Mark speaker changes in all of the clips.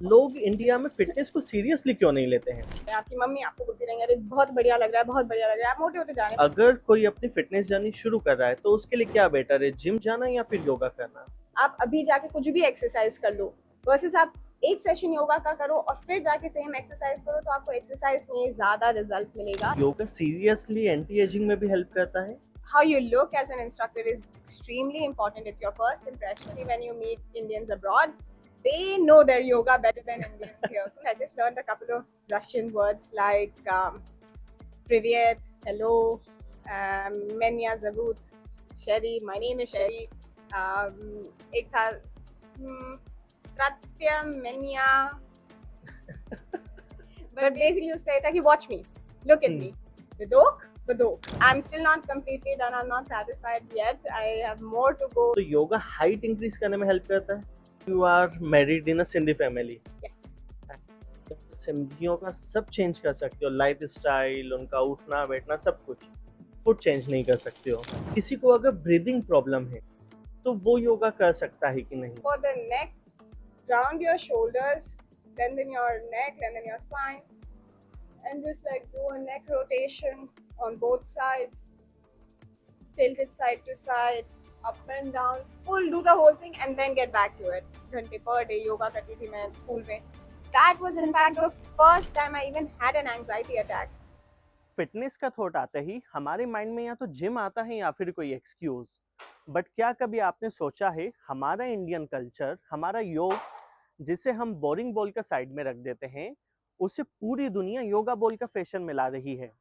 Speaker 1: लोग इंडिया में फिटनेस को सीरियसली क्यों नहीं लेते हैं?
Speaker 2: आपकी मम्मी आपको बोलती रहेंगी अरे बहुत बढ़िया लग रहा है, बहुत बढ़िया लग रहा है, आप मोटे होते जा रहे हैं।
Speaker 1: अगर कोई अपनी फिटनेस जर्नी शुरू कर रहा है तो उसके लिए क्या बेटर है, जिम जाना या फिर योगा करना?
Speaker 2: आप अभी जाके कुछ भी एक्सरसाइज कर लो वर्सेस आप एक सेशन योगा का करो और फिर जाके सेम एक्सरसाइज करो, तो आपको एक्सरसाइज में ज्यादा रिजल्ट मिलेगा।
Speaker 1: योगा सीरियसली एंटी एजिंग में भी हेल्प करता है?
Speaker 2: How you look as an instructor is extremely important. It's your first impression. When you meet Indians abroad, they know their yoga better than Indians here. I just learned a couple of Russian words like Privyet, hello, Menya Zavut, Sherry, my name is Sherry. एक था Stratya Menya, but basically उसका ये था कि watch me, look at me, Vidok, Vidok. I'm still not completely done. I'm not satisfied yet. I have more to go.
Speaker 1: तो yoga height increase करने में help करता है? You are married in a Sindhi family.
Speaker 2: Yes.
Speaker 1: सिंधियों का सब change कर सकते हो, लाइफ स्टाइल, उनका उठना बैठना सब कुछ। फूड चेंज नहीं कर सकते हो। किसी को अगर ब्रीदिंग प्रॉब्लम है तो वो योगा कर सकता है कि नहीं?
Speaker 2: For the neck, round your shoulders, lengthen your neck, lengthen your spine, and just like do a neck rotation on both sides, tilt it side to side, up and down, full do the whole thing and then get back to it. घंटे per day yoga करती थी मैं school में. That was in fact the first time I even had an anxiety attack.
Speaker 1: Fitness का thought आते ही हमारे mind में या तो जिम आता है या फिर कोई एक्सक्यूज। बट क्या कभी आपने सोचा है, हमारा इंडियन कल्चर, हमारा योग, जिसे हम बोरिंग बोल कर साइड में रख देते हैं, उसे पूरी दुनिया योगा बोल कर फैशन में ला रही है।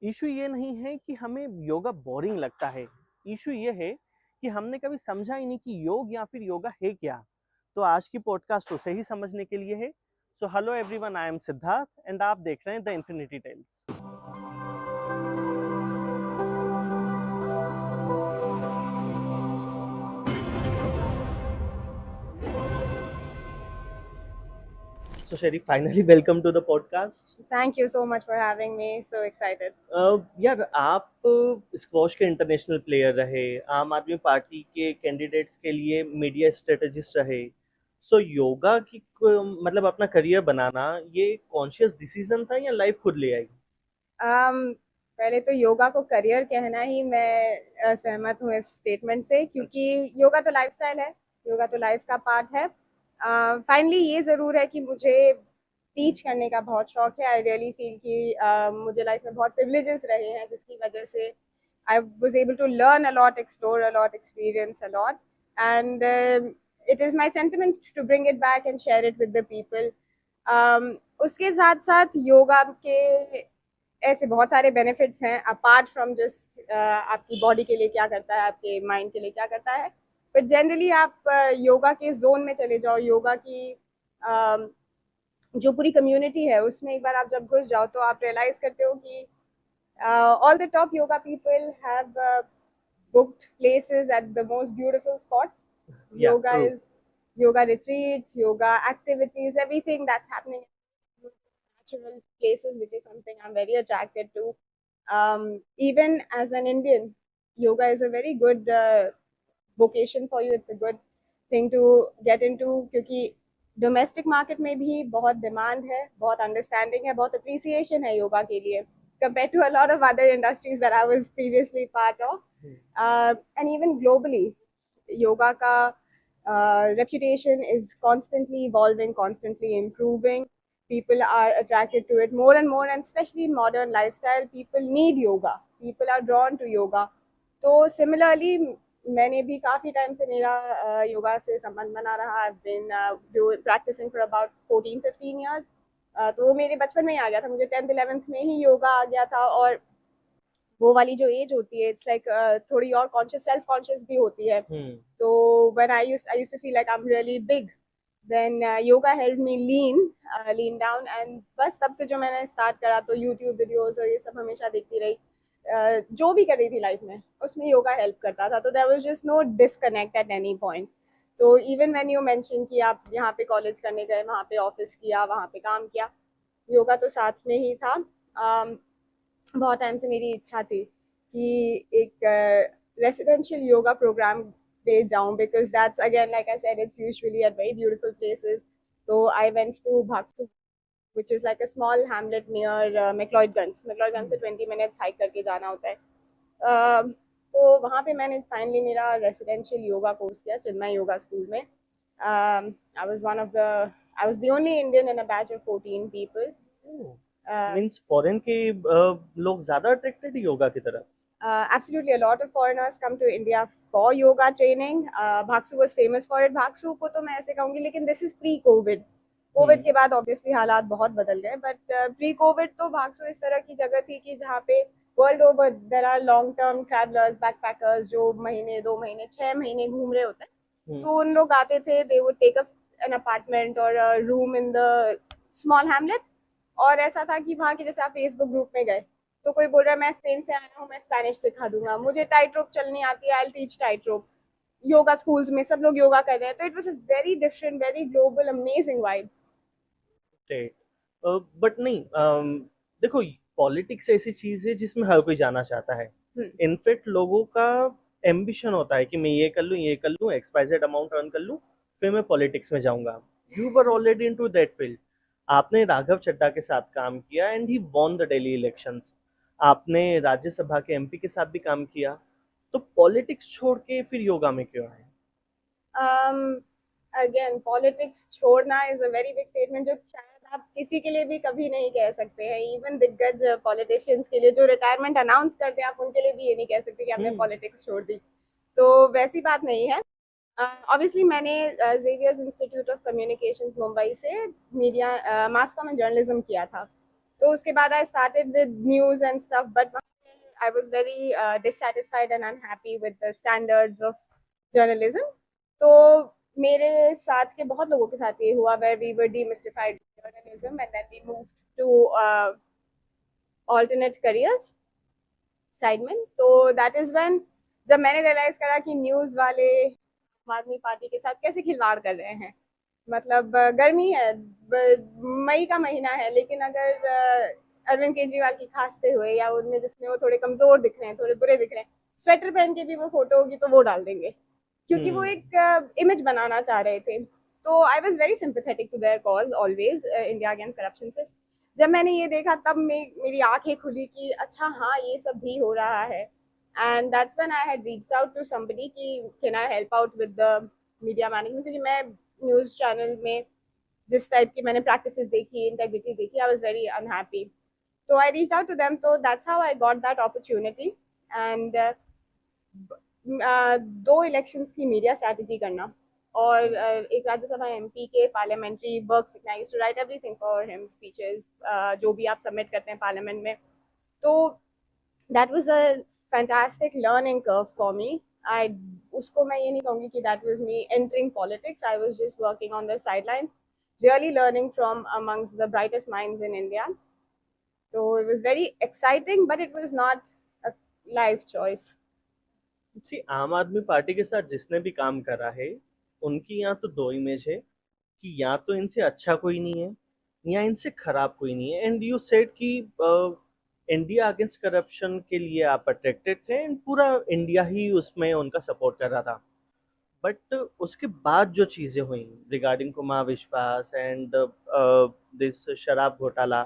Speaker 1: इशू ये नहीं है कि हमें योगा बोरिंग लगता है, इशू ये है कि हमने कभी समझा ही नहीं कि योग या फिर योगा है क्या। तो आज की पॉडकास्ट उसे ही समझने के लिए है। So hello everyone, I am Siddharth and आप देख रहे हैं the Infinity Tales. So Sherry, finally welcome to the podcast.
Speaker 2: Thank you so much for having me. So excited.
Speaker 1: यार आप स्क्वॉश के इंटरनेशनल प्लेयर रहे, आम आदमी पार्टी के कैंडिडेट्स के लिए मीडिया स्ट्रेटजिस्ट रहे। सो योगा की मतलब अपना करियर बनाना ये कॉन्शियस डिसीजन था या लाइफ खुद ले आई?
Speaker 2: पहले तो योगा को करियर कहना ही मैं असहमत हूँ इस स्टेटमेंट से, क्योंकि योगा तो लाइफस्टाइल है, योगा तो लाइफ का पार्ट है। फाइनली ये ज़रूर है कि मुझे टीच करने का बहुत शौक है। आई रियली फील कि मुझे लाइफ में बहुत प्रिविलेजेस रहे हैं जिसकी वजह से I was able to learn a lot, explore a lot, experience a lot, and it is my sentiment to bring it back and share it with the people. उसके साथ साथ योगा के ऐसे बहुत सारे बेनिफिट्स हैं अपार्ट फ्रॉम जस्ट आपकी body के लिए क्या करता है, आपके माइंड के लिए क्या करता है। बट जनरली आप योगा के जोन में चले जाओ, योगा की जो पूरी कम्युनिटी है उसमें एक बार आप जब घुस जाओ तो आप रियलाइज करते हो कि all the top yoga people have booked places at the most beautiful spots.
Speaker 1: या
Speaker 2: Yoga
Speaker 1: true.
Speaker 2: is yoga retreats, yoga activities, everything that's happening in natural places, which is something I'm very attracted to. Even as an Indian, yoga is a very good vocation for you. It's a good thing to get into क्योंकि domestic market में भी बहुत demand है, बहुत understanding है, बहुत appreciation है योगा के लिए compared to a lot of other industries that I was previously part of. And even globally, yoga ka reputation is constantly evolving, constantly improving. People are attracted to it more and more, and especially in modern lifestyle, people need yoga. People are drawn to yoga. तो similarly मैंने भी काफ़ी time से मेरा योगा से संबंध बना रहा। I been practising for about 14-15 years. तो मेरे बचपन में ही आ गया था, मुझे 10th-11th में ही योगा आ गया था। और वो वाली जो एज होती है, इट्स लाइक थोड़ी और कॉन्शियस, सेल्फ कॉन्शियस भी होती है। तो when I used to feel like I am really big, then yoga help me lean down, and बस तब से जो मैंने स्टार्ट करा तो यूट्यूब वीडियोस और ये सब हमेशा देखती रही। जो भी कर रही थी लाइफ में उसमें योगा हेल्प करता था, तो there was just no disconnect at any point. तो इवन व्हेन यू मेंशन कि आप यहाँ पे कॉलेज करने गए, वहाँ पे ऑफिस किया, वहाँ पे काम किया, योगा तो साथ में ही था। बहुत टाइम से मेरी इच्छा थी कि एक रेसिडेंशियल योगा प्रोग्राम पे जाऊँ, because that's again like I said, it's usually at very beautiful places तो I went to Bhaksu, which is like a small hamlet near McLeodganj. McLeodganj से 20 minutes hike करके जाना होता है. तो वहाँ पे मैंने फाइनली मेरा रेसिडेंशियल योगा कोर्स किया चिन्मय योगा स्कूल में. I was one of the I was the only Indian in a batch of 14 people.
Speaker 1: Means foreign के लोग ज्यादा अट्रैक्टेड योगा की तरफ.
Speaker 2: Absolutely, a lot of foreigners come to India for yoga training. Bhaksu was famous for it. Bhaksu को तो मैं ऐसे कहूँगी, लेकिन this is pre-COVID. कोविड के बाद ऑब्वियसली हालात बहुत बदल गए, बट प्री कोविड तो भागसू इस तरह की जगह थी कि जहाँ पे world over there are long term travellers, backpackers जो महीने 2 महीने 6 महीने घूम रहे होते हैं. तो उन लोग आते थे, they would take an apartment और room in the small hamlet. और ऐसा था कि वहाँ की जैसे आप फेसबुक ग्रुप में गए तो कोई बोल रहा है मैं स्पेन से आया हूँ, मैं स्पेनिश सिखा दूंगा, मुझे टाइट रोप चलनी आती है, I will teach tight rope. Yoga schools में सब लोग योगा कर रहे हैं, तो it was a very different, very global, amazing vibe.
Speaker 1: But नहीं, देखो पॉलिटिक्स ऐसी चीज है जिसमें हर कोई जाना चाहता है. इनफैक्ट लोगों का एम्बिशन होता है कि मैं ये कर लूँ XYZ अमाउंट अर्न कर लूँ, फिर मैं पॉलिटिक्स में जाऊंगा. You were already into that field. आपने राघव चड्ढा के साथ काम किया and he won the Delhi elections. आपने राज्यसभा के MP के साथ भी काम किया. तो पॉलिटिक्स छोड़ के फिर योगा में क्यों आए?
Speaker 2: अगेन पॉलिटिक्स छोड़ना is a very big statement जो शायद आप किसी के लिए भी कभी नहीं कह सकते हैं. इवन दिग्गज पॉलिटिशियंस के लिए जो रिटायरमेंट अनाउंस करते हैं, आप उनके लिए भी ये नहीं कह सकते कि आपने पॉलिटिक्स छोड़ दी. तो वैसी बात नहीं है. ऑब्वियसली मैंने Xavier's Institute of Communications Mumbai से media mass com and journalism किया था. तो उसके बाद I started with news and stuff, but I was very dissatisfied and unhappy with the standards of journalism. तो मेरे साथ के बहुत लोगों के साथ ये हुआ where we were demystified journalism and then we moved to alternate careers side में. तो that is when जब मैंने रियलाइज करा कि न्यूज़ वाले आम आदमी पार्टी के साथ कैसे खिलवाड़ कर रहे हैं. मतलब गर्मी है, मई का महीना है, लेकिन अगर अरविंद केजरीवाल की खांसते हुए या उनमें जिसमें वो थोड़े कमजोर दिख रहे हैं, थोड़े बुरे दिख रहे हैं, स्वेटर पहन के भी वो फोटो होगी तो वो डाल देंगे, क्योंकि वो एक इमेज बनाना चाह रहे थे. तो I was very sympathetic to their cause always, India against corruption से. जब मैंने ये देखा तब मेरी आंखें खुली कि अच्छा हाँ ये सब भी हो रहा है. And that's when I had reached out to somebody कि can I help out with the media management, क्योंकि मैं न्यूज़ चैनल में जिस टाइप की मैंने प्रैक्टिसेस देखी, इंटेग्रिटी देखी, आई वाज वेरी अनहैप्पी. तो I reached out to them. तो that's how I got that opportunity. And 2 elections की मीडिया स्ट्रैटेजी करना और एक राज्यसभा MP के पार्लियामेंट्री वर्क सीखना. I used to write everything for him, speeches जो भी आप सबमिट करते हैं पार्लियामेंट में. तो that was a fantastic learning curve for me. I उसको मैं ये नहीं कहूँगी कि that was me entering politics. I was just working on the sidelines, really learning from amongst the brightest minds in India. So it was very exciting, but it was not a life choice.
Speaker 1: सी आम आदमी party के साथ जिसने भी काम करा है, उनकी यहाँ तो 2 इमेज है कि या तो इनसे अच्छा कोई नहीं है या इनसे खराब कोई नहीं है. एंड यू सेड कि इंडिया अगेंस्ट करप्शन के लिए आप अट्रैक्टेड थे एंड पूरा इंडिया ही उसमें उनका सपोर्ट कर रहा था. बट उसके बाद जो चीज़ें हुई रिगार्डिंग कुमार विश्वास एंड दिस शराब घोटाला,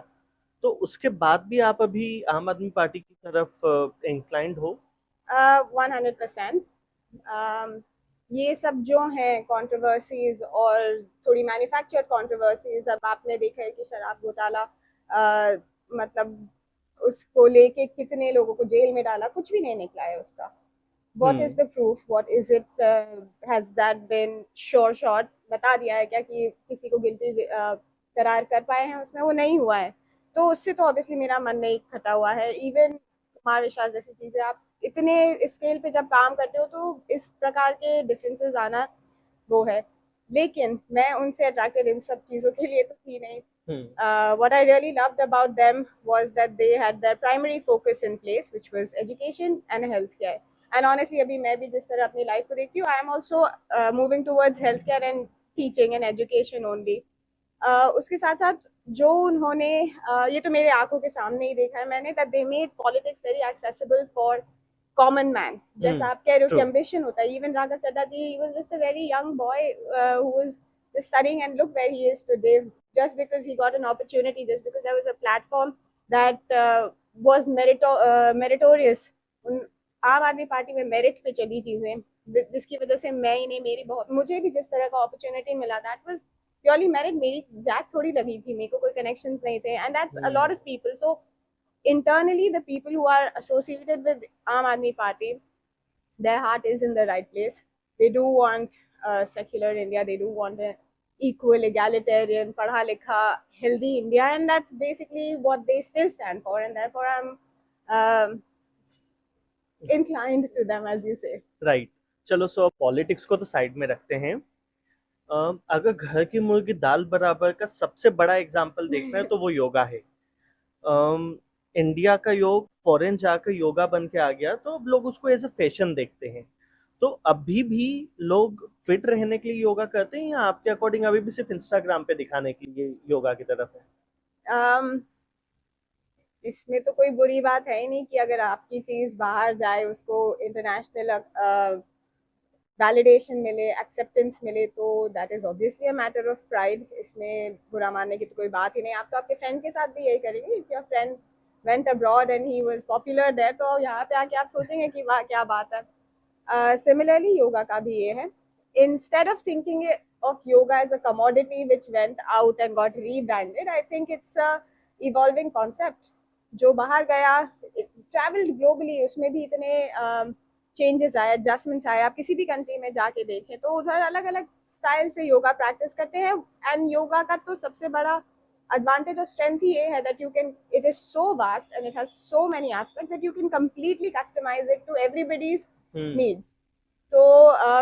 Speaker 1: तो उसके बाद भी आप अभी आम आदमी पार्टी की तरफ इंक्लाइंड हो?
Speaker 2: 100%. ये सब जो हैं कंट्रोवर्सीज और थोड़ी मैन्युफैक्चर्ड कंट्रोवर्सीज, अब आपने देखा है कि शराब घोटाला मतलब उसको लेके कितने लोगों को जेल में डाला, कुछ भी नहीं निकला है उसका. What is the proof? What is it? Has that been sure shot? बता दिया है क्या कि किसी को गिल्टी करार कर पाए हैं उसमें? वो नहीं हुआ है. तो उससे तो ऑब्वियसली मेरा मन नहीं खटा हुआ है. इवन कुमार विश्वास जैसी चीज़ें, आप इतने स्केल पे जब काम करते हो तो इस प्रकार के डिफरेंसेस आना वो है. लेकिन मैं उनसे अट्रैक्टेड इन सब चीज़ों के लिए तो थी नहीं. What I really loved about them was that they had their primary focus in place, which was education and healthcare. And honestly, अभी मैं भी जिस तरह अपनी लाइफ को देखती हूँ, I am also moving towards healthcare and teaching and education only. उसके साथ साथ जो उन्होंने ये तो मेरे आंखों के सामने ही देखा है मैंने, that they made politics very accessible for common man. जैसा आप कह रहे हो कि ambition होता है. Even Raghav Chadha ji, he was just a very young boy who was just studying, and look where he is today, just because he got an opportunity, just because there was a platform that was meritorious. आम आदमी party में merit पे चली चीजें, जिसकी वजह से मैं ही नहीं, मेरी बहुत, मुझे भी जिस तरह का अपॉर्चुनिटी मिला, दैट वाज प्योरली मेरिट. मेरी जैक थोड़ी लगी थी, मेरे को कोई कनेक्शंस नहीं थे, and that's a lot of people. So internally, the people who are associated with Aam Aadmi Party, their heart is in the right place. They do want a secular India. They do want an equal, egalitarian, padha likha, healthy India, and that's basically what they still stand for. And therefore, I'm inclined to them, as you say.
Speaker 1: Right. चलो, सो politics को तो side में रखते हैं. अगर घर की मुर्गी दाल बराबर का सबसे बड़ा एग्जाम्पल देखना है तो वो योगा है. इंडिया का योग फॉरेन जाकर योगा बन के आ गया, तो अब लोग उसको एज अ फैशन देखते हैं. तो अभी भी लोग फिट रहने के लिए योगा करते हैं, या आपके अकॉर्डिंग अभी भी सिर्फ इंस्टाग्राम पे दिखाने के लिए योगा की तरफ है?
Speaker 2: इसमें तो कोई बुरी बात है ही नहीं कि अगर आपकी चीज बाहर जाए, उसको इंटरनेशनल वैलिडेशन मिले, एक्सेप्टेंस मिले, तो that is obviously a matter of pride. इसमें बुरा मानने की तो कोई बात ही नहीं. आप तो आपके फ्रेंड के साथ भी यही करेंगे. If your friend went abroad and he was popular there, तो यहाँ पे आके आप सोचेंगे कि वाह क्या बात है. सिमिलरली योगा का भी ये है. Instead of thinking of yoga as a commodity which went out and got rebranded, I think it's a evolving concept. जो बाहर गया, ट्रैवल्ड ग्लोबली, उसमें भी इतने चेंजेस आए, एडजस्टमेंट्स आए. आप किसी भी कंट्री में जाके देखें तो उधर अलग अलग स्टाइल से योगा प्रैक्टिस करते हैं. एंड योगा का तो सबसे बड़ा एडवांटेज और स्ट्रेंथ ही ये है that you can, it is so vast and it has so many aspects that you can completely customize it to everybody's needs. So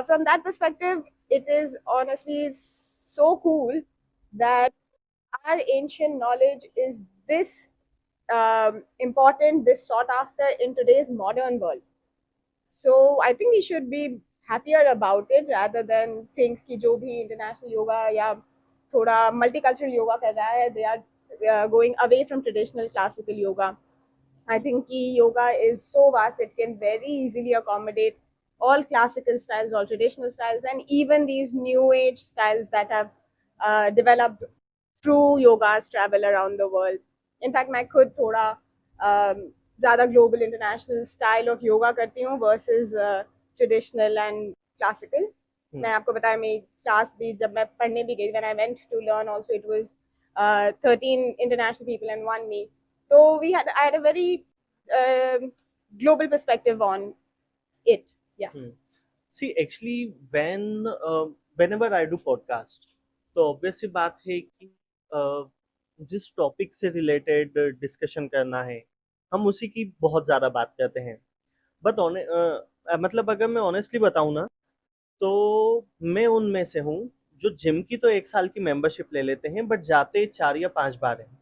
Speaker 2: from that perspective, it is honestly so cool that our ancient knowledge is this important, this sought after in today's modern world. So I think we should be happier about it rather than think कि जो भी international yoga या थोड़ा multicultural yoga कर रहा है, they are going away from traditional classical yoga. I think कि yoga is so vast, it can very easily accommodate all classical styles, all traditional styles, and even these new age styles that have developed through yoga's travel around the world. In fact, मैं खुद थोड़ा ज़्यादा global international style of yoga करती हूँ versus traditional and classical. मैं आपको बताया, मेरी क्लास भी जब मैं पढ़ने भी गई, when I went to learn also, it was 13 international people and 1 me. So I had a very global perspective on it. Yeah.
Speaker 1: See, actually, whenever I do podcast, तो obvious सी बात है कि जिस टॉपिक से रिलेटेड डिस्कशन करना है, हम उसी की बहुत ज़्यादा बात करते हैं. बट मतलब अगर मैं ऑनेस्टली बताऊँ ना, तो मैं उनमें से हूँ जो जिम की तो 1 साल की मेंबरशिप ले लेते हैं, बट जाते 4 या 5 बार हैं.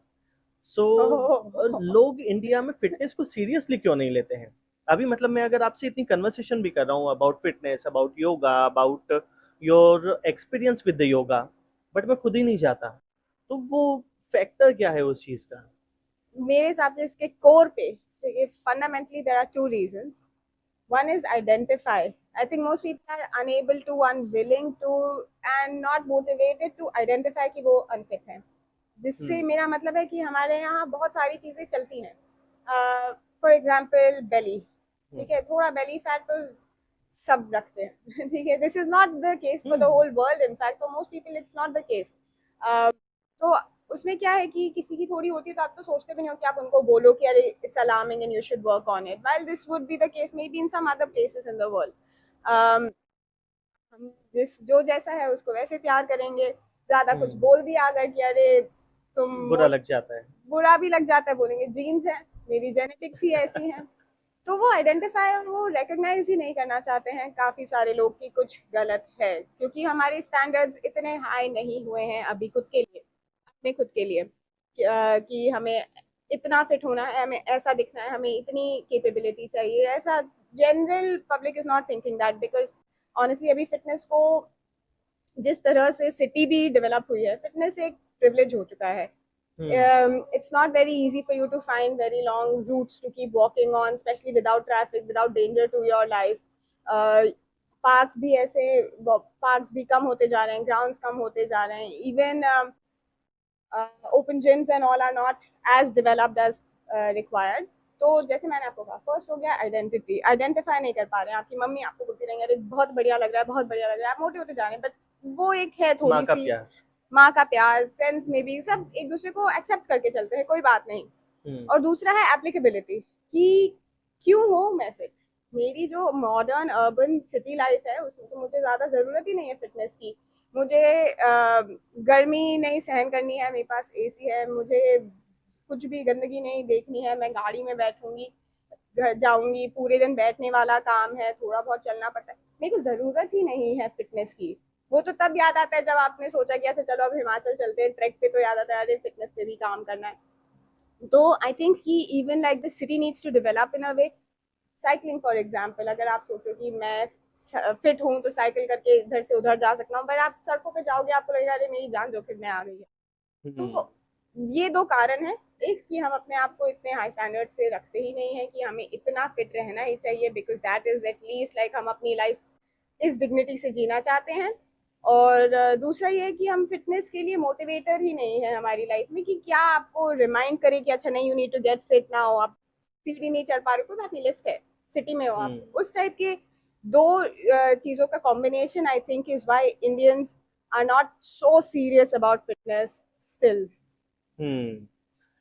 Speaker 1: सो लोग इंडिया में फिटनेस को सीरियसली क्यों नहीं लेते हैं? अभी मतलब मैं अगर आपसे इतनी कन्वर्सेशन भी कर रहा हूँ about fitness, about yoga, about your experience with the yoga, but मैं खुद ही नहीं जाता. तो वो फैक्टर क्या है उस चीज़ का?
Speaker 2: मेरे हिसाब से इसके कोर पे fundamentally there are 2 reasons. One is identify. I think most people are unable to, unwilling to, and not motivated to identify कि वो unfit हैं. जिससे मेरा मतलब है कि हमारे यहाँ बहुत सारी चीज़ें चलती हैं. फॉर एग्जाम्पल बेली, ठीक है, थोड़ा बेली फैट तो सब रखते हैं, ठीक है. This is not the case for the whole world. In fact for most people it's not the case. तो उसमें क्या है कि किसी की थोड़ी होती है तो आप तो सोचते भी नहीं हो कि आप उनको बोलो कि अरे it's alarming and you should work on it. While this would be the case maybe in some other places in the world. हम जो जैसा है उसको वैसे प्यार करेंगे. ज़्यादा कुछ बोल दिया अगर कि अरे तुम,
Speaker 1: बुरा लग जाता है.
Speaker 2: बुरा भी लग जाता है, बोलेंगे जीन्स है, मेरी जेनेटिक्स ही ऐसी हैं. तो वो आइडेंटिफाई और वो रिकॉग्नाइज ही नहीं करना चाहते हैं काफ़ी सारे लोग कि कुछ गलत है, क्योंकि हमारे स्टैंडर्ड्स इतने हाई नहीं हुए हैं अभी खुद के लिए, अपने खुद के लिए, कि हमें इतना फिट होना है, हमें ऐसा दिखना है, हमें इतनी कैपेबिलिटी चाहिए. ऐसा general public is not thinking that, because honestly अभी फिटनेस को जिस तरह से सिटी भी डेवलप हुई है, फिटनेस एक प्रिविलेज हो चुका है. It's not very easy for you to find very long routes to keep walking on, especially without traffic, without danger to your life. Parks भी ऐसे पार्क्स भी कम होते जा रहे हैं, ग्राउंड्स कम होते जा रहे हैं, even open gyms and all are not as developed as required. तो जैसे मैंने आपको कहा, फर्स्ट हो गया आइडेंटिटी. आइडेंटिफाई नहीं कर पा रहे हैं. आपकी मम्मी आपको बोलती रहेंगे अरे बहुत बढ़िया लग रहा है, बहुत बढ़िया लग रहा है, आप मोटे होते जा रहे हैं, बट वो एक है
Speaker 1: माँ
Speaker 2: थोड़ी
Speaker 1: का
Speaker 2: सी
Speaker 1: प्यार.
Speaker 2: माँ का प्यार. फ्रेंड्स में भी सब एक दूसरे को एक्सेप्ट करके चलते हैं, कोई बात नहीं. और दूसरा है एप्लीकेबिलिटी, कि क्यों हो मैं फिट. मेरी जो मॉडर्न अर्बन सिटी लाइफ है उसमें तो मुझे ज़्यादा ज़रूरत ही नहीं है फिटनेस की. मुझे गर्मी नहीं सहन करनी है, मेरे पास एसी है, मुझे कुछ भी गंदगी नहीं देखनी है, मैं गाड़ी में बैठूंगी, घर जाऊंगी, पूरे दिन बैठने वाला काम है, थोड़ा बहुत चलना पड़ता है, मेरे को ज़रूरत ही नहीं है फिटनेस की. वो तो तब याद आता है जब आपने सोचा कि अच्छा चलो अब हिमाचल चलते हैं ट्रैक पे, तो याद आता है अरे फिटनेस पे भी काम करना है. तो आई थिंक कि even like the city needs to develop in a way. Cycling for example, अगर आप सोचो कि मैं फिट हूँ तो साइकिल करके इधर से उधर जा सकता हूँ, पर आप सड़कों पे जाओगे आपको लगेगा अरे मेरी जान जोखिम में आ गई है. तो ये दो कारण है. एक कि हम अपने आप को इतने हाई स्टैंडर्ड से रखते ही नहीं है कि हमें इतना फिट रहना ही चाहिए, because that is at least like हम अपनी लाइफ इस डिग्निटी से जीना चाहते हैं. और दूसरा ये है कि हम फिटनेस के लिए मोटिवेटर ही नहीं है हमारी लाइफ में, कि क्या आपको रिमाइंड करे कि अच्छा नहीं you need to get fit ना हो, आप सीढ़ी नहीं चढ़ पा रहे, कोई बात नहीं, लिफ्ट है, सिटी में हो आप, उस टाइप के दो चीज़ों का combination I think is why Indians are not so serious about fitness still.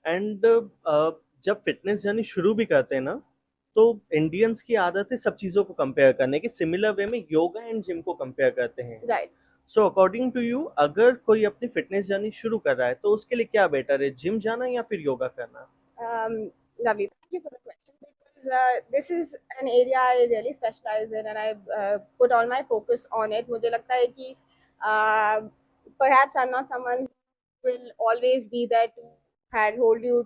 Speaker 1: And जब फिटनेस जर्नी शुरू भी करते हैं ना, तो इंडियंस की आदत है सब चीज़ों को कंपेयर करने की. सिमिलर वे में योगा एंड जिम को कंपेयर करते हैं.
Speaker 2: Right.
Speaker 1: So according to you, अगर कोई अपनी फिटनेस जर्नी शुरू कर रहा है तो उसके लिए क्या बेटर है, जिम जाना या फिर योगा करना?
Speaker 2: Lovely. Thank you for the question, because this is an area I really specialize in and I put all my focus on it. मुझे लगता है कि perhaps I'm not someone who will always be there to handhold you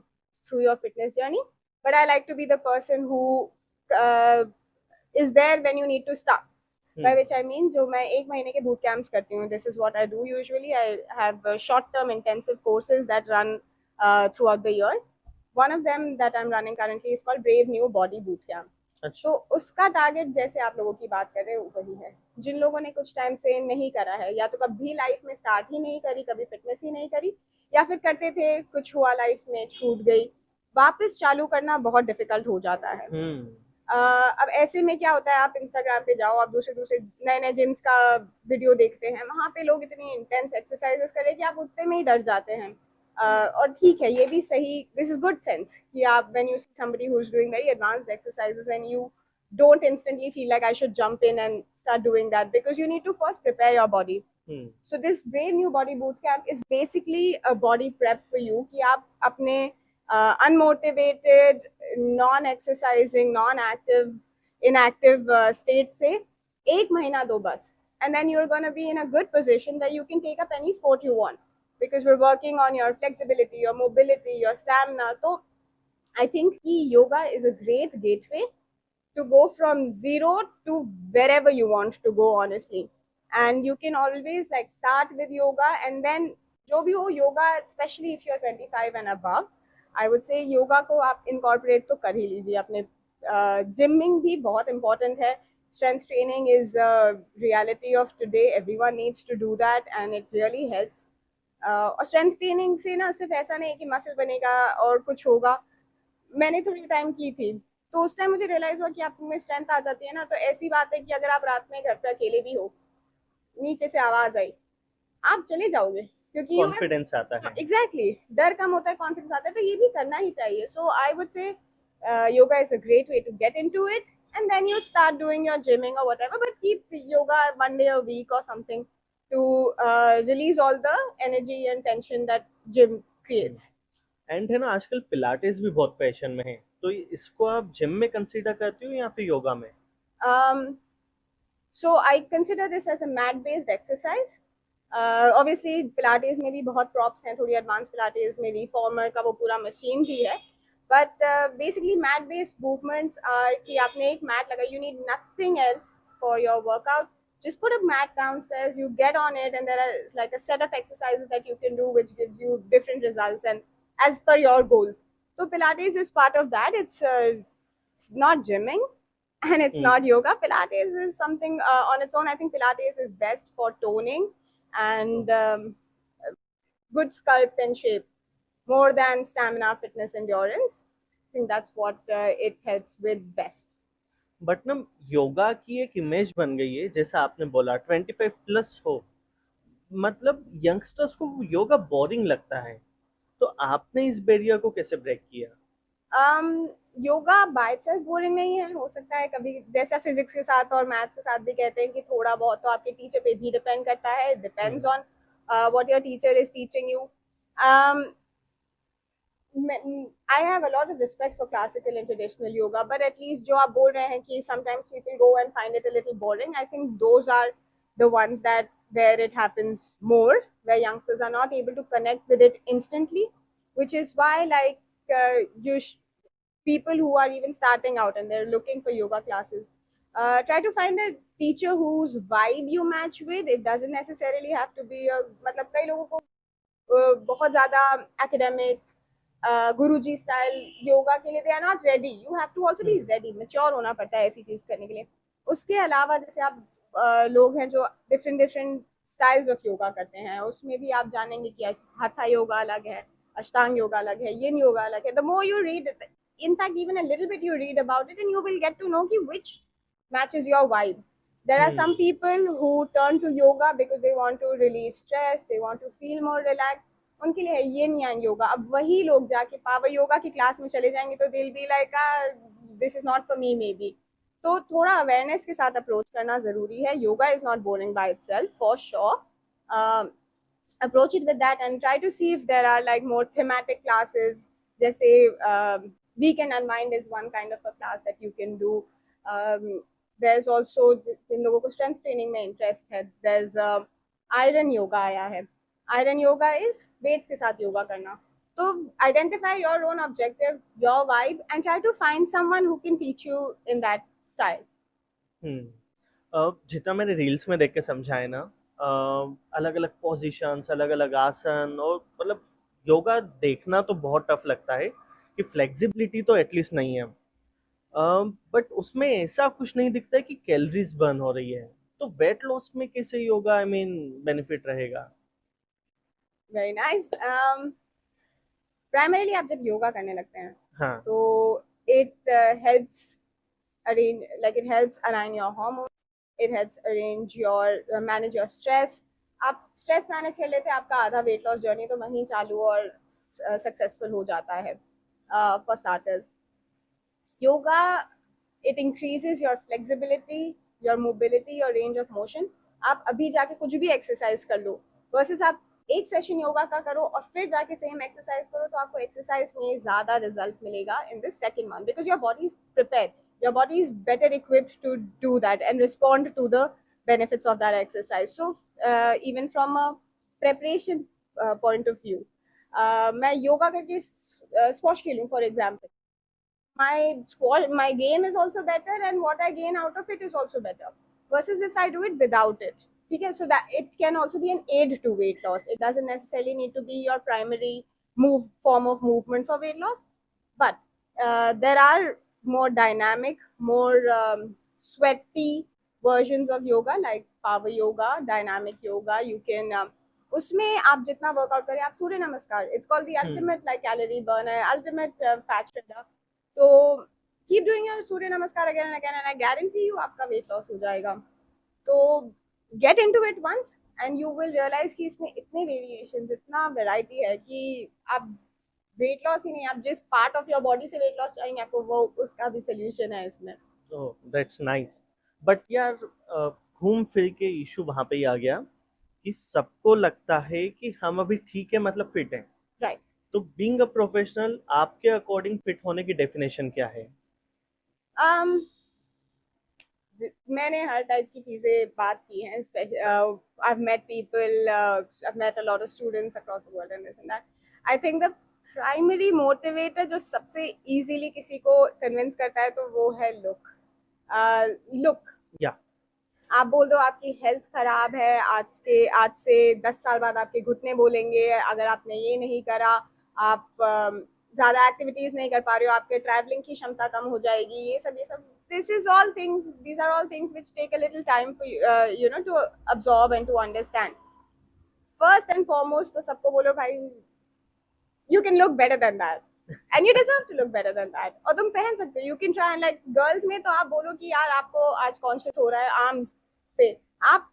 Speaker 2: through your fitness journey, but I like to be the person who uh, is there when you need to start. By which I mean, जो मैं एक महीने के boot camps करती हूँ, this is what I do usually. I have short-term intensive courses that run throughout the year. One of them that I'm running currently is called Brave New Body Boot Camp. तो उसका target जैसे आप लोगों की बात कर रहे हो वही है. जिन लोगों ने कुछ टाइम से नहीं करा है, या तो कभी लाइफ में स्टार्ट ही नहीं करी, कभी फिटनेस ही नहीं करी, या फिर करते थे कुछ हुआ लाइफ में छूट गई, वापस चालू करना बहुत डिफिकल्ट हो जाता है. अब ऐसे में क्या होता है, आप इंस्टाग्राम पे जाओ, आप दूसरे नए नए जिम्स का वीडियो देखते हैं, वहाँ पे लोग इतनी इंटेंस एक्सरसाइजेस कर रहे हैं कि आप उतने में ही डर जाते हैं. और ठीक है, ये भी सही, दिस इज गुड सेंस कि आप when you see somebody who is doing very advanced exercises and you don't instantly feel like I should jump in and start doing that, because you need to first prepare your body. So this Brave New Body Boot Camp is basically a body prep for you, कि आप अपने unmotivated, non-exercising, non-active, inactive state से एक महीना दो बस, and then you're going to be in a good position where you can take up any sport you want, because we're working on your flexibility, your mobility, your stamina. So I think कि yoga is a great gateway to go from zero to wherever you want to go, honestly. And you can always like start with yoga, and then जो भी हो yoga, especially if you're 25 and above, I would say yoga को आप incorporate तो कर ही लीजिए अपने. Gymming भी बहुत important है. Strength training is a reality of today. Everyone needs to do that and it really helps. और strength training से ना सिर्फ ऐसा नहीं है कि मसल बनेगा और कुछ होगा. मैंने थोड़ी टाइम की थी, तो उस टाइम मुझे रियलाइज हुआ कि आप में स्ट्रेंथ आ जाती है ना, तो ऐसी बात है कि अगर आप रात में घर पे अकेले भी हो, नीचे से आवाज आई, आप चले जाओगे, क्योंकि
Speaker 1: कॉन्फिडेंस आता है.
Speaker 2: एग्जैक्टली, डर कम होता है, कॉन्फिडेंस आता है, तो ये भी करना ही चाहिए. सो I would say yoga is a great way to get into it, and then you start doing your gymming or whatever, but keep yoga one day a week or something to release all the energy and tension that gym creates.
Speaker 1: And है ना, आजकल Pilates भी बहुत fashion में है, तो इसको आप जिम में कंसीडर करती हो या फिर योगा में?
Speaker 2: So I consider this as a mat based exercise. Obviously pilates में भी बहुत props हैं, थोड़ी advanced pilates में reformer का वो पूरा machine भी है, but basically mat based movements are कि आपने एक mat लगा, you need nothing else for your workout. Just put a mat downstairs, you get on it, and there is like a set of exercises that you can do which gives you different results and as per your goals. So pilates is part of that. It's not gymming, and it's not yoga. Pilates is something on its own. I think Pilates is best for toning and good sculpt and shape more than stamina, fitness, endurance. I think that's what it helps with best.
Speaker 1: But ना योगा की एक image बन गई है, जैसा आपने बोला 25 plus हो, मतलब यंगस्टर्स को योगा बोरिंग लगता है। तो आपने इस बैरियर को कैसे ब्रेक किया?
Speaker 2: योगा बाय सेल्फ बोरिंग नहीं है, हो सकता है कभी जैसा फिजिक्स के साथ और मैथ्स के साथ भी कहते हैं कि थोड़ा बहुत तो आपके टीचर पे भी डिपेंड करता है, depends on what your teacher is teaching you. I have a lot of respect for classical and traditional yoga, but at least जो आप बोल रहे हैं कि sometimes people go and find it a little boring, I think those are the ones that where it happens more, where youngsters are not able to connect with it instantly, which is why like people who are even starting out and they're looking for yoga classes, try to find a teacher whose vibe you match with. It doesn't necessarily have to be a, मतलब कई लोगों को बहुत ज़्यादा academic गुरुजी style yoga के लिए they are not ready. You have to also be ready, mature होना पड़ता है ऐसी चीज करने के लिए. उसके अलावा जैसे आप लोग हैं जो different different styles of yoga करते हैं, उसमें भी आप जानेंगे कि hatha योगा अलग है, अष्टांग योगा अलग है, yin योगा अलग है. The more you read, in fact even a little bit you read about it and you will get to know ki which matches your vibe. There are some people who turn to yoga because they want to release stress, they want to feel more relaxed. उनके लिए है यिन यांग योगा. अब वही लोग जाके power yoga की class में चले जाएंगे तो दिल be like this is not for me may be. तो थोड़ा अवेयरनेस के साथ अप्रोच करना जरूरी है. Yoga is not boring by itself for sure. approach it with that and try to see if there are like more thematic classes. जैसे weekend unwind is one kind of a class that you can do. There's also जिन लोगों को strength training में interest है, there's iron yoga आया है. Iron yoga is weights के साथ योगा करना. तो identify your own objective, your vibe and try to find someone who can teach you in that style.
Speaker 1: जितना मैंने रील्स में देख के समझा है ना, अलग अलग पोजीशंस, अलग अलग आसन, और मतलब योगा देखना तो बहुत टफ लगता है कि फ्लेक्सिबिलिटी तो एटलीस्ट नहीं है, बट उसमें ऐसा कुछ नहीं दिखता है कि कैलोरीज बर्न हो रही है. तो वेट लॉस में कैसे योगा आई मीन बेनिफिट रहेगा?
Speaker 2: Very nice. Primarily आप जब योगा करने लगते हैं,
Speaker 1: हाँ.
Speaker 2: तो it helps arrange, like it helps align your hormones, it helps arrange your manage your stress. आप स्ट्रेस मैनेज कर लेते हैं, आपका आधा वेट लॉस जर्नी तो वहीं चालू और सक्सेसफुल हो जाता है. For starters, yoga it increases your flexibility, your mobility, your range of motion. आप अभी जाके कुछ भी एक्सरसाइज कर लो वर्सेस आप एक सेशन योगा का करो और फिर जाके सेम एक्सरसाइज करो, तो आपको एक्सरसाइज में ज़्यादा रिजल्ट मिलेगा in this second month because your body is prepared, your body is better equipped to do that and respond to the benefits of that exercise. So even from a preparation point of view, मैं योगा करके squash खेलूँ for example, my game is also better and what I gain out of it is also better versus if I do it without it. Okay, so that it can also be an aid to weight loss. It doesn't necessarily need to be your primary form of movement for weight loss, but there are more dynamic, more sweaty versions of yoga like power yoga, dynamic yoga. You can उसमें आप जितना workout करें, आप Surya Namaskar, it's called the ultimate like calorie burner, ultimate fat shredder. तो keep doing your Surya Namaskar again and again and I guarantee you आपका weight loss हो जाएगा. तो get into it once and you will realise कि इसमें इतने वेरिएशंस, इतना variety है कि आप वेट लॉस ही नहीं, आप जिस पार्ट ऑफ योर बॉडी से वेट लॉस चाहेंगे आपको वो उसका भी सोल्यूशन है इसमें.
Speaker 1: Oh that's nice. बट यार घूम फिर के इशू वहाँ पे ही आ गया कि सबको लगता है कि हम अभी ठीक है, मतलब फिट हैं.
Speaker 2: राइट.
Speaker 1: तो बीइंग अ प्रोफेशनल, आपके अकॉर्डिंग फिट होने की डेफिनेशन क्या है?
Speaker 2: मैंने हर टाइप की चीज़ें बात की हैं. I've met people, I've met a lot of students across the world and this and that. I think the primary motivator जो सबसे easily किसी को convince करता है तो वो है look. Look.
Speaker 1: Yeah.
Speaker 2: आप बोल दो आपकी हेल्थ खराब है, आज से 10 साल बाद आपके घुटने बोलेंगे अगर आपने ये नहीं करा, आप ज़्यादा एक्टिविटीज़ नहीं कर पा रहे हो, आपके ट्रैवलिंग की क्षमता कम हो जाएगी, ये सब these are all things which take a little time for you, to absorb and to understand. First and foremost, तो सबको बोलो भाई, you can look better than that. And you deserve to look better than that. और तुम पहन सकते हो. You can try and like girls में तो आप बोलो कि यार आपको आज conscious हो रहा है arms पे. आप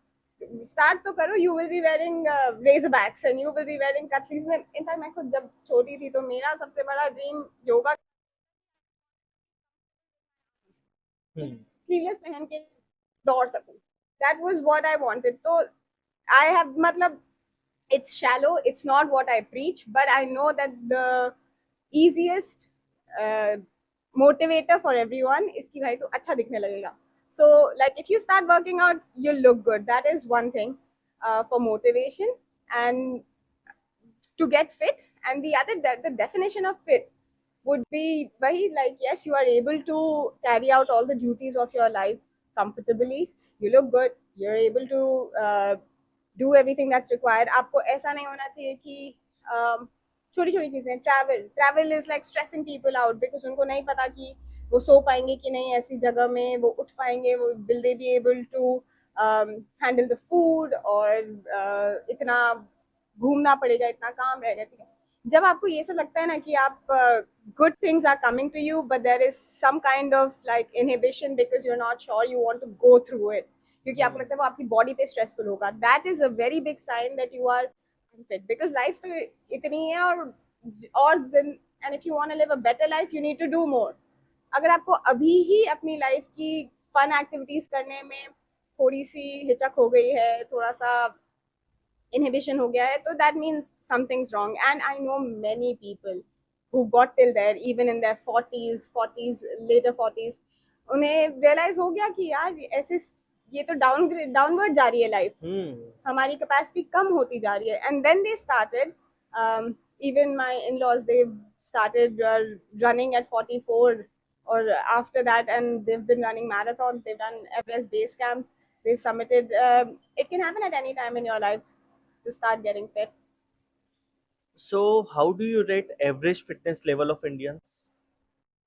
Speaker 2: start तो करो. You will be wearing razorbacks and you will be wearing cut sleeves. में in fact मैं खुद जब छोटी थी तो मेरा सबसे बड़ा dream yoga sleeveless पहन के दौड़ सकूं. That was what I wanted. तो I have मतलब it's shallow, it's not what I preach, but I know that the easiest motivator for everyone is कि भाई तो अच्छा दिखने लगेगा. So like if you start working out, you'll look good. That is one thing for motivation and to get fit. And the other, the definition of fit would be very like, yes, you are able to carry out all the duties of your life comfortably. You look good. You're able to do everything that's required. आपको ऐसा नहीं होना चाहिए कि छोटी छोटी चीजें. Travel is like stressing people out because उनको नहीं पता कि वो सो पाएंगे कि नहीं ऐसी जगह में, वो उठ पाएंगे, वो will they be able to handle the food, और इतना घूमना पड़ेगा, इतना काम रहेगा. ठीक है, जब आपको ये सब लगता है ना कि आप good things are coming to you but there is some kind of like inhibition because you are not sure you want to go through it, क्योंकि आपको लगता है वो आपकी बॉडी पे स्ट्रेसफुल होगा. That is a very big sign that you are unfit, because life तो इतनी है. और and if you want to live a better life you need to do more. अगर आपको अभी ही अपनी लाइफ की फन एक्टिविटीज करने में थोड़ी सी हिचक हो गई है, थोड़ा सा inhibition हो गया है, तो that means something's wrong. And I know many people who got till there even in their 40s later 40s, उन्हें realize हो गया कि यार ऐसे ये तो डाउनवर्ड जा रही है लाइफ, हमारी कैपेसिटी कम होती जा रही है. And then they started even my in-laws, they started running at 44 or after that, and they've been running marathons, they've done Everest base camp, they've summited. It can happen at any time in your life to start getting fit.
Speaker 1: So how do you rate average fitness level of Indians?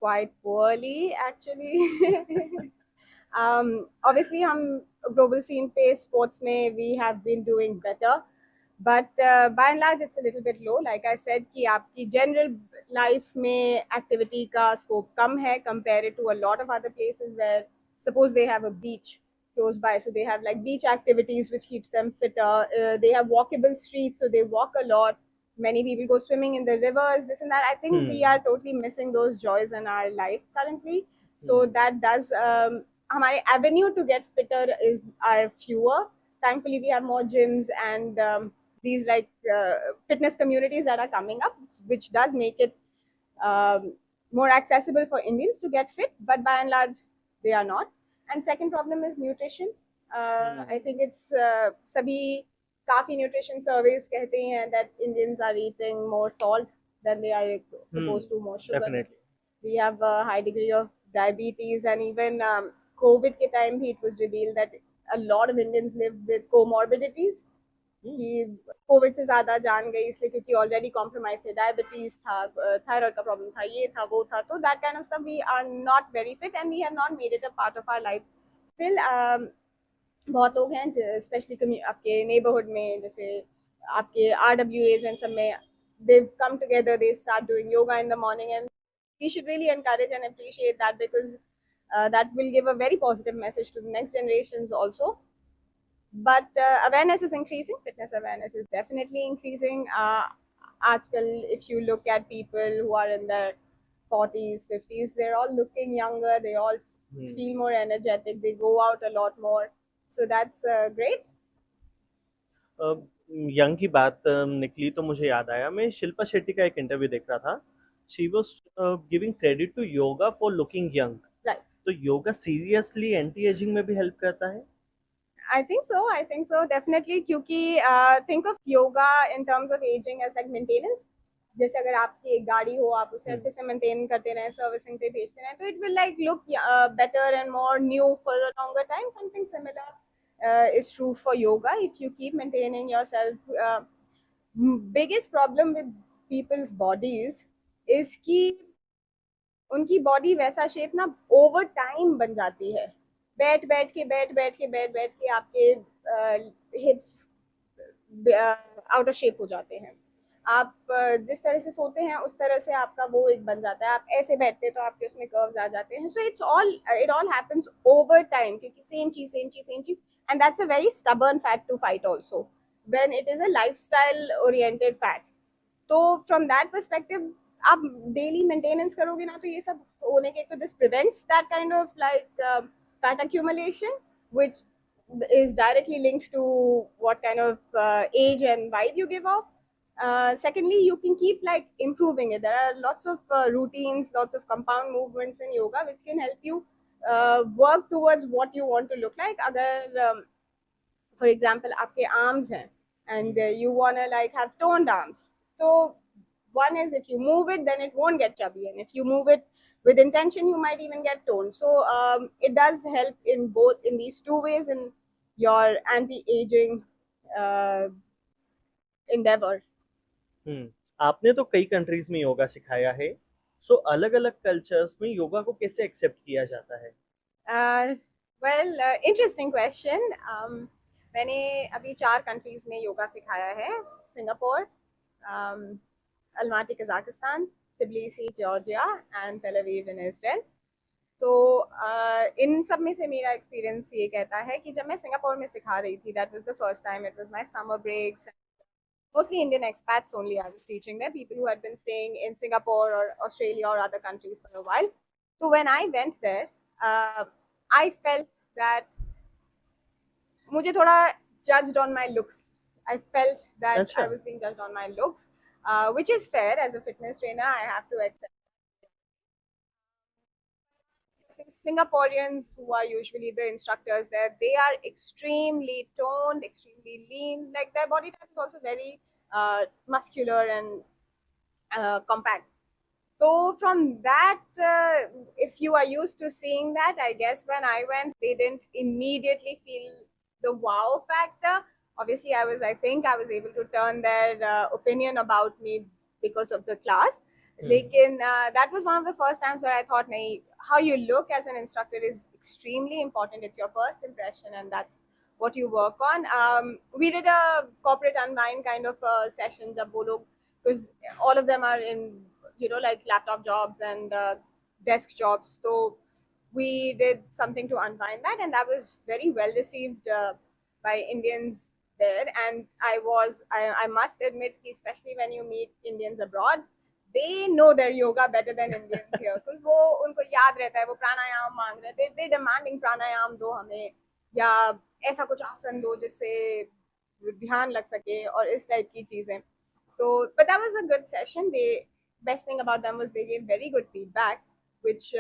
Speaker 2: Quite poorly actually. Obviously हम global scene पे sports में we have been doing better, but by and large it's a little bit low. Like I said कि आपकी general life में activity का scope कम है compared to a lot of other places where suppose they have a beach close by, so they have like beach activities which keeps them fitter. They have walkable streets, so they walk a lot. Many people go swimming in the rivers, this and that. I think we are totally missing those joys in our life currently. So that does हमारे avenue to get fitter are fewer. Thankfully we have more gyms and these like fitness communities that are coming up, which does make it more accessible for Indians to get fit, but by and large they are not. And second problem is nutrition. I think it's सभी काफी nutrition surveys कहते हैं that Indians are eating more salt than they are supposed to, more sugar.
Speaker 1: Definitely.
Speaker 2: We have a high degree of diabetes, and even COVID के time भी it was revealed that a lot of Indians live with comorbidities. कि COVID से ज्यादा जान गई इसलिए क्योंकि already compromise थे, डायबिटीज था, थायराइड का प्रॉब्लम था, ये था वो था. तो that kind of stuff we are not very fit and we have not made it a part of our life. Still बहुत लोग हैं स्पेशली आपके नेबरहुड में, जैसे आपके RWAs एंड सब में, they've come together, they start doing yoga in the morning, and we should really encourage and appreciate that because that will give a very positive message to the next generations also. But awareness is increasing, fitness awareness is definitely increasing. Aajkal, if you look at people who are in their 40s, 50s, they're all looking younger, they all feel more energetic, they go out a lot more. So that's great.
Speaker 1: Young की बात निकली तो मुझे याद आया, मैं शिल्पा शेट्टी का एक इंटरव्यू देख रहा था. She was giving credit to yoga for looking young.
Speaker 2: Right.
Speaker 1: तो योगा सीरियसली एंटी एजिंग में भी हेल्प करता है?
Speaker 2: I think so, definitely. क्योंकि think of yoga in terms of aging as like maintenance. जैसे अगर आपकी एक गाड़ी हो, आप उसे अच्छे से मेंटेन करते रहें, सर्विसिंग पे भेजते रहें, तो it will like look better and more new for a longer time. Something similar is true for yoga. If you keep maintaining yourself, biggest problem with people's bodies is कि उनकी body वैसा shape ना over time बन जाती है, बैठ बैठ के आपके हिप्स आउट ऑफ शेप हो जाते हैं। आप जिस तरह से सोते हैं उस तरह से आपका वो एक बन जाता है, आप ऐसे बैठते हैं तो आपके उसमें कर्व्स आ जाते हैं। So it all happens over time, क्योंकि सेम चीज and that's a very stubborn fact to fight also when it is a lifestyle oriented fact. तो फ्रॉम दैट परस्पेक्टिव आप डेली मेंटेनेंस करोगे ना, तो ये सब होने के, तो this prevents that kind of like fat accumulation, which is directly linked to what kind of age and vibe you give off. Secondly, you can keep like improving it. There are lots of routines, lots of compound movements in yoga which can help you work towards what you want to look like. Agar for example आपके arms हैं and you wanna like have toned arms, so one is if you move it then it won't get chubby, and if you move it with intention you might even get toned. So it does help in both, in these two ways, in your anti-aging uh, endeavor.
Speaker 1: आपने तो कई countries में yoga सिखाया है, सो अलग अलग cultures में योगा को कैसे एक्सेप्ट किया जाता है?
Speaker 2: Well, interesting question. मैंने अभी 4 कंट्रीज में योगा सिखाया है: Singapore, Almaty Kazakhstan, Tbilisi Georgia and Tel Aviv in Israel. तो इन सब में से मेरा एक्सपीरियंस ये कहता है कि जब मैं सिंगापुर में सिखा रही थी, that was the first time, it was my summer breaks, mostly Indian expats only I was teaching there, people who had been staying in Singapore or Australia or other countries for a while. So when I went there, I felt that मुझे थोड़ा judged on my looks. I felt that
Speaker 1: अच्छा।
Speaker 2: I was being judged on my looks, which is fair. As a fitness trainer, I have to accept. Singaporeans, who are usually the instructors there, they are extremely toned, extremely lean. Like their body type is also very muscular and compact. So from that, if you are used to seeing that, I guess when I went, they didn't immediately feel the wow factor. Obviously, I think I was able to turn their opinion about me because of the class. Lekin, that was one of the first times where I thought, nahi, how you look as an instructor is extremely important. It's your first impression, and that's what you work on. We did a corporate unwind kind of session, because all of them are in, like laptop jobs and desk jobs. So we did something to unwind that, and that was very well received by Indians there. And I must admit, especially when you meet Indians abroad, they know their yoga better than Indians here, because वो उनको याद रहता है, वो प्राणायाम मांग रहे थे, they demanding प्राणायाम दो हमें, या ऐसा कुछ आसन दो जिससे ध्यान लग सके, और इस टाइप की चीजें. So, but that was a good session. Best thing about them was they gave very good feedback, which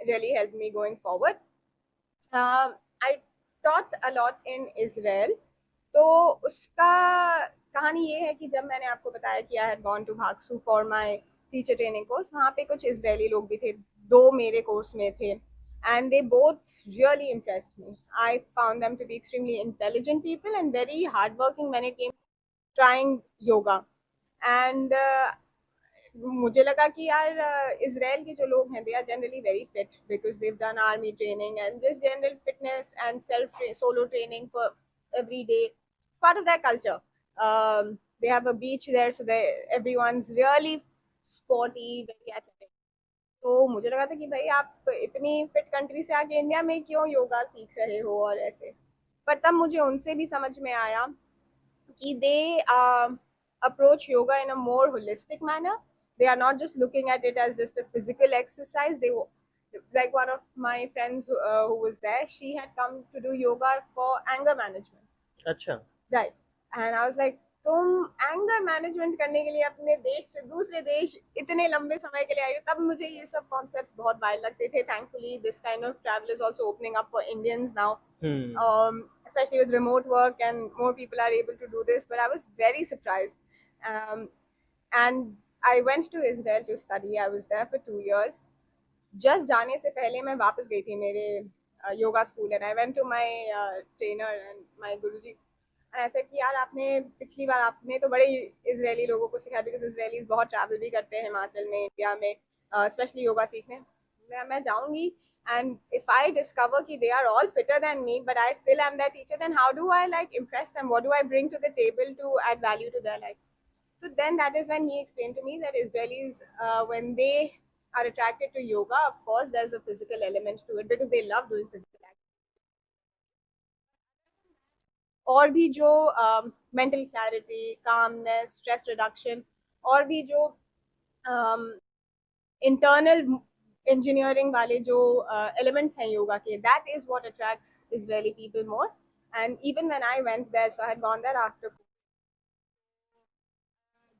Speaker 2: really helped me going forward. I taught a lot in Israel. तो उसका कहानी ये है कि जब मैंने आपको बताया कि I had gone to Bhagsu for my teacher training course, वहाँ पे कुछ इजरायली लोग भी थे, 2 मेरे कोर्स में थे, and they both really impressed me. I found them to be extremely intelligent people and very hardworking when it came to trying yoga. And मुझे लगा कि यार इजराइल के जो लोग हैं, they are generally very fit because they've done army training and just general fitness and self solo training for every day. It's part of their culture. They have a beach there, so everyone's really sporty, very athletic. तो मुझे लगा था कि भाई आप इतनी fit country से आके इंडिया में क्यों योगा सीख रहे हो और ऐसे. पर तब मुझे उनसे भी समझ में आया कि they approach yoga in a more holistic manner. They are not just looking at it as just a physical exercise. Like one of my friends who was there, she had come to do yoga for anger management.
Speaker 1: अच्छा।
Speaker 2: Right. And I was like, तुम anger management करने के लिए अपने देश से दूसरे देश इतने लंबे समय के लिए आई हो. तब मुझे ये सब कॉन्सेप्ट्स बहुत वाइल्ड लगते थे. Thankfully this kind of travel is also opening up for Indians now, especially with remote work, and more people are able to do this. But I was very surprised. And I went to Israel to study. I was there for 2 years. Just जाने से पहले मैं वापस गई थी मेरे yoga school, and I went to my trainer and my गुरुजी. ऐसा कि यार आपने पिछली बार आपने तो बड़े इजरायली लोगों को सिखाया, बिकॉज इजरायलीज बहुत ट्रैवल भी करते हैं हिमाचल में, इंडिया में, स्पेशली योगा सीखने। मैं जाऊंगी and if I discover ki they are all fitter than me but I still am their teacher, then how do I like impress them? What do I bring to the table to add value to their life? So then that is when he explained to me that Israelis, when they are attracted to yoga, of course there's a physical element to it because they love doing physical activity. और भी जो mental clarity, calmness, stress reduction, और भी जो internal engineering वाले जो elements हैं योगा के, that is what attracts Israeli people more. And even when I went there, so I had gone there after,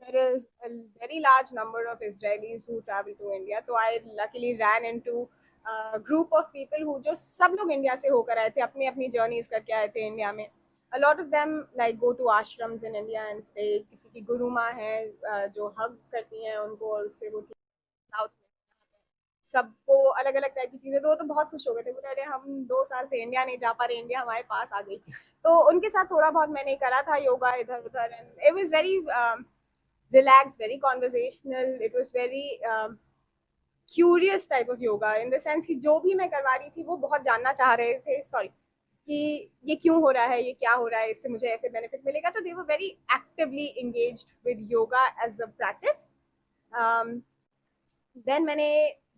Speaker 2: there is a very large number of Israelis who travel to India. So I luckily ran into a group of people who जो सब लोग India से होकर आए थे, अपनी अपनी journeys करके आए थे इंडिया में. A lot of them like go to ashrams in India and stay. किसी की गुरु माँ है जो हग करती हैं उनको और उससे वो साउथ में. सबको अलग अलग टाइप की चीजें, तो बहुत खुश हो गए थे. बोले अरे हम 2 साल से इंडिया नहीं जा पा रहे, इंडिया हमारे पास आ गई. तो उनके साथ थोड़ा बहुत मैंने करा था योगा इधर उधर, and it was very relaxed, very conversational. It was very curious type of yoga in the sense कि जो भी मैं करवा रही थी वो बहुत जानना चाह रहे थे, सॉरी, कि ये क्यों हो रहा है, ये क्या हो रहा है, इससे मुझे ऐसे बेनिफिट मिलेगा. तो they were very actively engaged with yoga as a practice. Then मैंने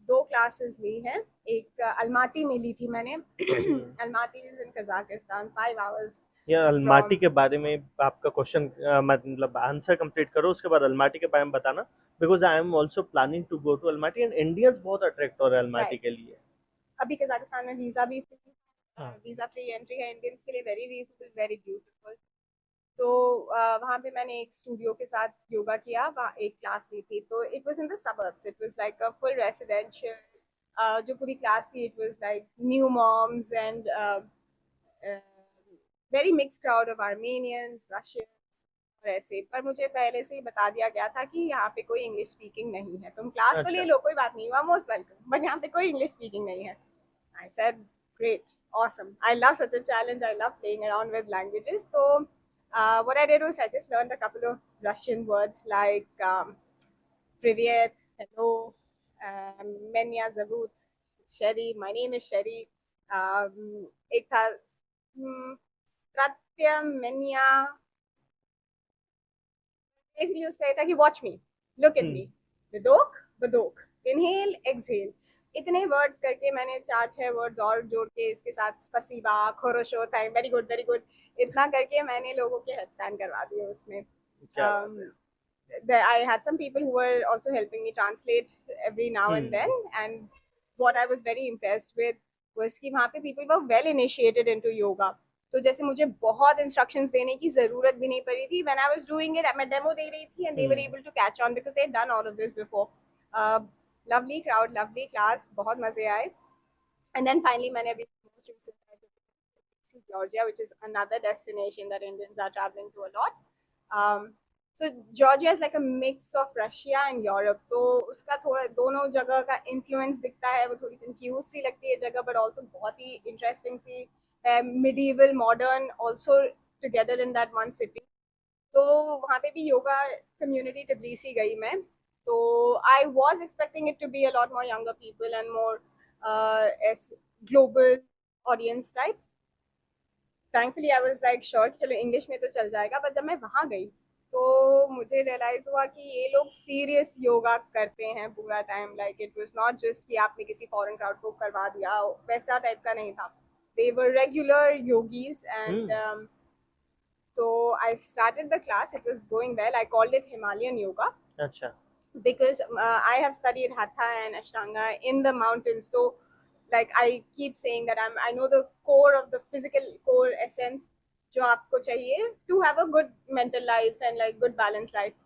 Speaker 2: 2 क्लासेस ली हैं. एक अलमाटी में ली थी मैंने. Almaty is in Kazakhstan, 5 hours.
Speaker 1: या अलमाटी के बारे में आपका क्वेश्चन मतलब आंसर कंप्लीट करो, उसके बाद अलमाटी के बारे में बताना, because I am also planning to go to Almaty and Indians बहुत अट्रैक्ट हो रहे हैं अलमाटी के लिए.
Speaker 2: अभी कजाकिस्तान में वीजा भी फ्री, वीजा फ्री एंट्री है इंडियंस के लिए, वेरी रीजनेबल, वेरी ब्यूटीफुल. तो वहाँ पे मैंने एक स्टूडियो के साथ योगा किया, वहाँ एक क्लास ली थी. तो it was in the suburbs, it was like a full residential. जो पूरी क्लास थी, it was like new moms and very mix crowd of Armenians, Russians और ऐसे. पर मुझे पहले से ही बता दिया गया था कि यहाँ पे कोई इंग्लिश स्पीकिंग नहीं है. तुम क्लास तो ले लो, कोई बात नहीं, you are most welcome, but यहाँ पे कोई इंग्लिश स्पीकिंग नहीं है. I said, great, awesome. I love such a challenge. I love playing around with languages. So what I did was I just learned a couple of Russian words like Privyet, hello, Menya Zavut, Sherry, my name is Sherry. एक था Stratya Menya. Basically उसका ये था कि watch me, look at me, Vidok, Vidok, inhale, exhale. इतने words करके मैंने 4-6 words और जोड़ के इसके साथ स्पसीबा, खोरोशो, thank, very good, very good, इतना करके मैंने लोगों के हेड स्टैंड करवा दिए उसमें. I had some people who were also helping me translate every now and then, and what I was very impressed with was कि वहाँ पे people were well initiated into yoga. तो जैसे मुझे बहुत इंस्ट्रक्शंस देने की जरूरत भी नहीं पड़ी थी. When I was doing it, मैं डेमो दे रही थी and they were able to catch on because they had done all of this before. Lovely crowd, lovely class, बहुत मजे आए. And then finally मैंने अभी Georgia, which is another destination that Indians are traveling to a lot. So Georgia is like a mix of Russia and Europe. तो उसका थोड़ा दोनों जगह का influence दिखता है. वो थोड़ी confused सी लगती है जगह, but also बहुत ही interesting C, medieval, modern, also together in that one city. तो वहाँ पे भी योगा community Tbilisi गई मैं. So I was expecting it to be a lot more younger people and more as global audience types. Thankfully I was like sure कि चलो English में तो चल जाएगा. But जब मैं वहाँ गई तो मुझे रियलाइज हुआ कि ये लोग सीरियस योगा करते हैं पूरा time. Like it was not just कि आपने किसी फॉरेन क्राउड को करवा दिया, वैसा टाइप का नहीं था. They were regular yogis and so I started the class. It was going well. I called it Himalayan yoga.
Speaker 1: अच्छा.
Speaker 2: Because I have studied Hatha and Ashtanga in the mountains. So like I keep saying that I know the core of the physical core essence जो आपको चाहिए to have a good mental life and like good balanced life.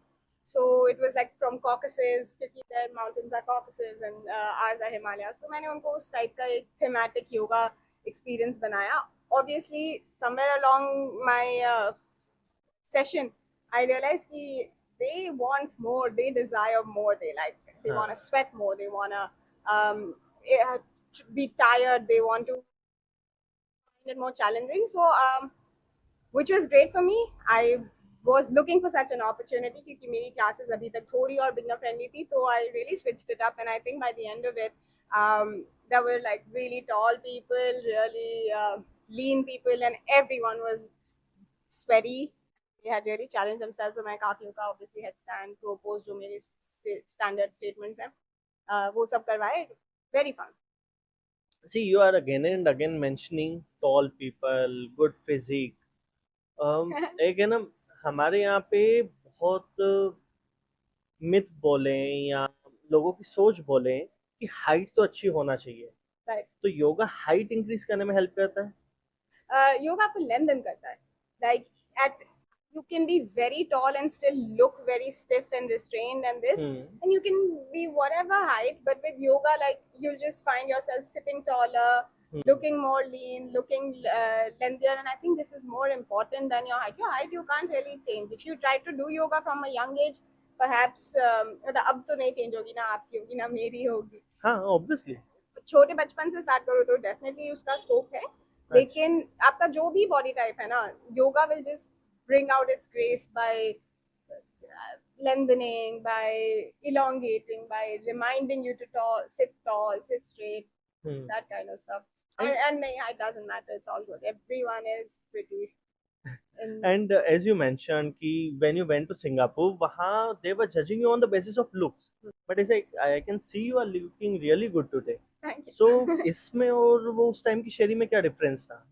Speaker 2: So it was like from Caucasus, क्योंकि their mountains are Caucasus and ours are Himalayas. तो मैंने उनको उस type का एक thematic yoga experience बनाया. Obviously somewhere along my session I realized कि they want more, they desire more, they want to sweat more, they want to be tired, they want to find it more challenging. So which was great for me. I was looking for such an opportunity क्योंकि मेरी classes अभी तक थोड़ी और beginner friendly थी, तो I really switched it up, and I think by the end of it, there were like really tall people, really lean people, and everyone was sweaty. They had really challenged themselves. So मैं काफी का obviously headstand, propose जो मेरे standard statements हैं, वो सब करवाए. Very fun.
Speaker 1: See, you are again and again mentioning tall people, good physique. एक है ना, हमारे यहाँ पे बहुत मिथ बोले या लोगों की सोच बोले कि हाइट तो अच्छी होना चाहिए,
Speaker 2: Right.
Speaker 1: तो योगा हाइट इंक्रीज करने में हेल्प करता है?
Speaker 2: योगा आपको लेंथन करता है. Like at you can be very tall and still look very stiff and restrained and this, and you can be whatever height, but with yoga, like you'll just find yourself sitting taller, looking more lean, looking lengthier, and I think this is more important than your height. Your height you can't really change. If you try to do yoga from a young age, perhaps अब तो नहीं change होगी ना आपकी, होगी ना मेरी होगी.
Speaker 1: हाँ, ऑब्वियसली.
Speaker 2: छोटे बचपन से स्टार्ट करो तो डेफिनेटली उसका स्कोप है, लेकिन आपका जो भी बॉडी टाइप है ना, yoga will just bring out its grace by lengthening, by elongating, by reminding you to sit tall, sit straight, that kind of stuff. And it doesn't matter, it's all good. Everyone is pretty.
Speaker 1: And as you mentioned कि when you went to Singapore, वहाँ they were judging you on the basis of looks, but I can see you are looking really good today.
Speaker 2: Thank you.
Speaker 1: So इसमें और वो उस time की शेरी में क्या difference था?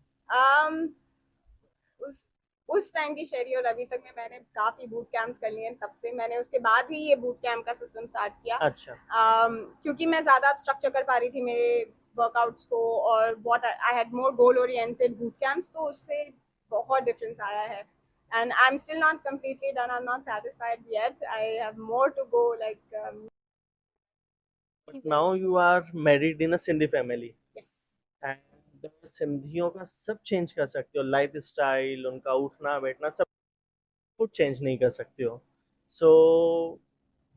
Speaker 2: उस टाइम की शेरी और अभी तक में मैंने काफी बूट कैंप्स कर लिए हैं. तब से मैंने उसके बाद ही ये बूट कैंप का सिस्टम स्टार्ट किया.
Speaker 1: अच्छा.
Speaker 2: क्योंकि मैं ज्यादा स्ट्रक्चर कर पा रही थी मेरे वर्कआउट्स को, और what I had more goal oriented boot camps, तो उससे बहुत डिफरेंस आया है. And I'm still not completely done. I'm not satisfied yet. I have more to go.
Speaker 1: But now you are married in a Sindhi family.
Speaker 2: Yes.
Speaker 1: And सिंधियों का सब change कर सकते हो, लाइफ स्टाइल, उनका उठना बैठना सब कुछ चेंज नहीं कर सकते हो. सो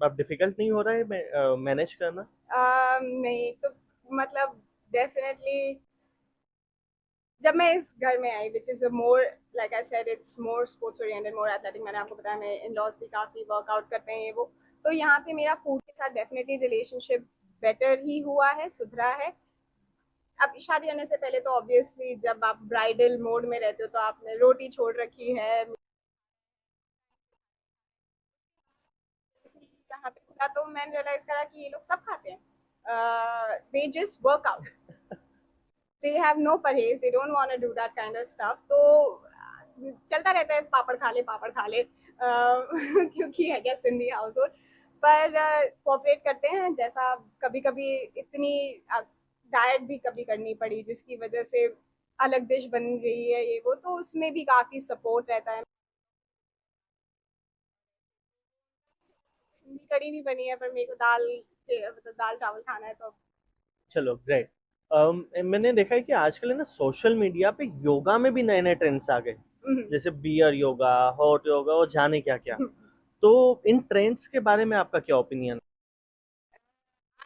Speaker 1: अब डिफिकल्ट नहीं हो रहा है मैनेज करना?
Speaker 2: नहीं, तो मतलब डेफिनेटली जब मैं इस घर में आई, which is more like I said, it's more sports oriented, more athletic. मैंने आपको बताया मैं इन लॉज भी काफ़ी वर्कआउट करते हैं ये वो, तो यहाँ पे मेरा फूड के साथ डेफिनेटली रिलेशनशिप बेटर ही हुआ है, सुधरा है. अब शादी करने से पहले तो ऑब्वियसली जब आप ब्राइडल मोड में रहते हो तो आपने रोटी छोड़ रखी है. यहाँ पे खुला तो मैंने रियलाइज करा कि ये लोग सब खाते हैं. They just work out. They have no परहेज, they don't want to do that kind of stuff. तो चलता रहता है पापड़ खा ले क्योंकि है क्या सिंधी हाउस होल्ड, पर कोऑपरेट करते हैं. जैसा कभी कभी इतनी डाइट भी कभी करनी पड़ी जिसकी वजह से अलग डिश बन रही है ये वो, तो उसमें भी काफ़ी सपोर्ट रहता है. कड़ी भी बनी है, पर मेरे को दाल चावल खाना है तो.
Speaker 1: चलो ग्रेट. मैंने देखा है कि आजकल है ना सोशल मीडिया पे योगा में भी नए नए ट्रेंड्स आ गए, जैसे बियर योगा, हॉट योगा और जाने क्या क्या. तो इन ट्रेंड्स के बारे में आपका क्या opinion?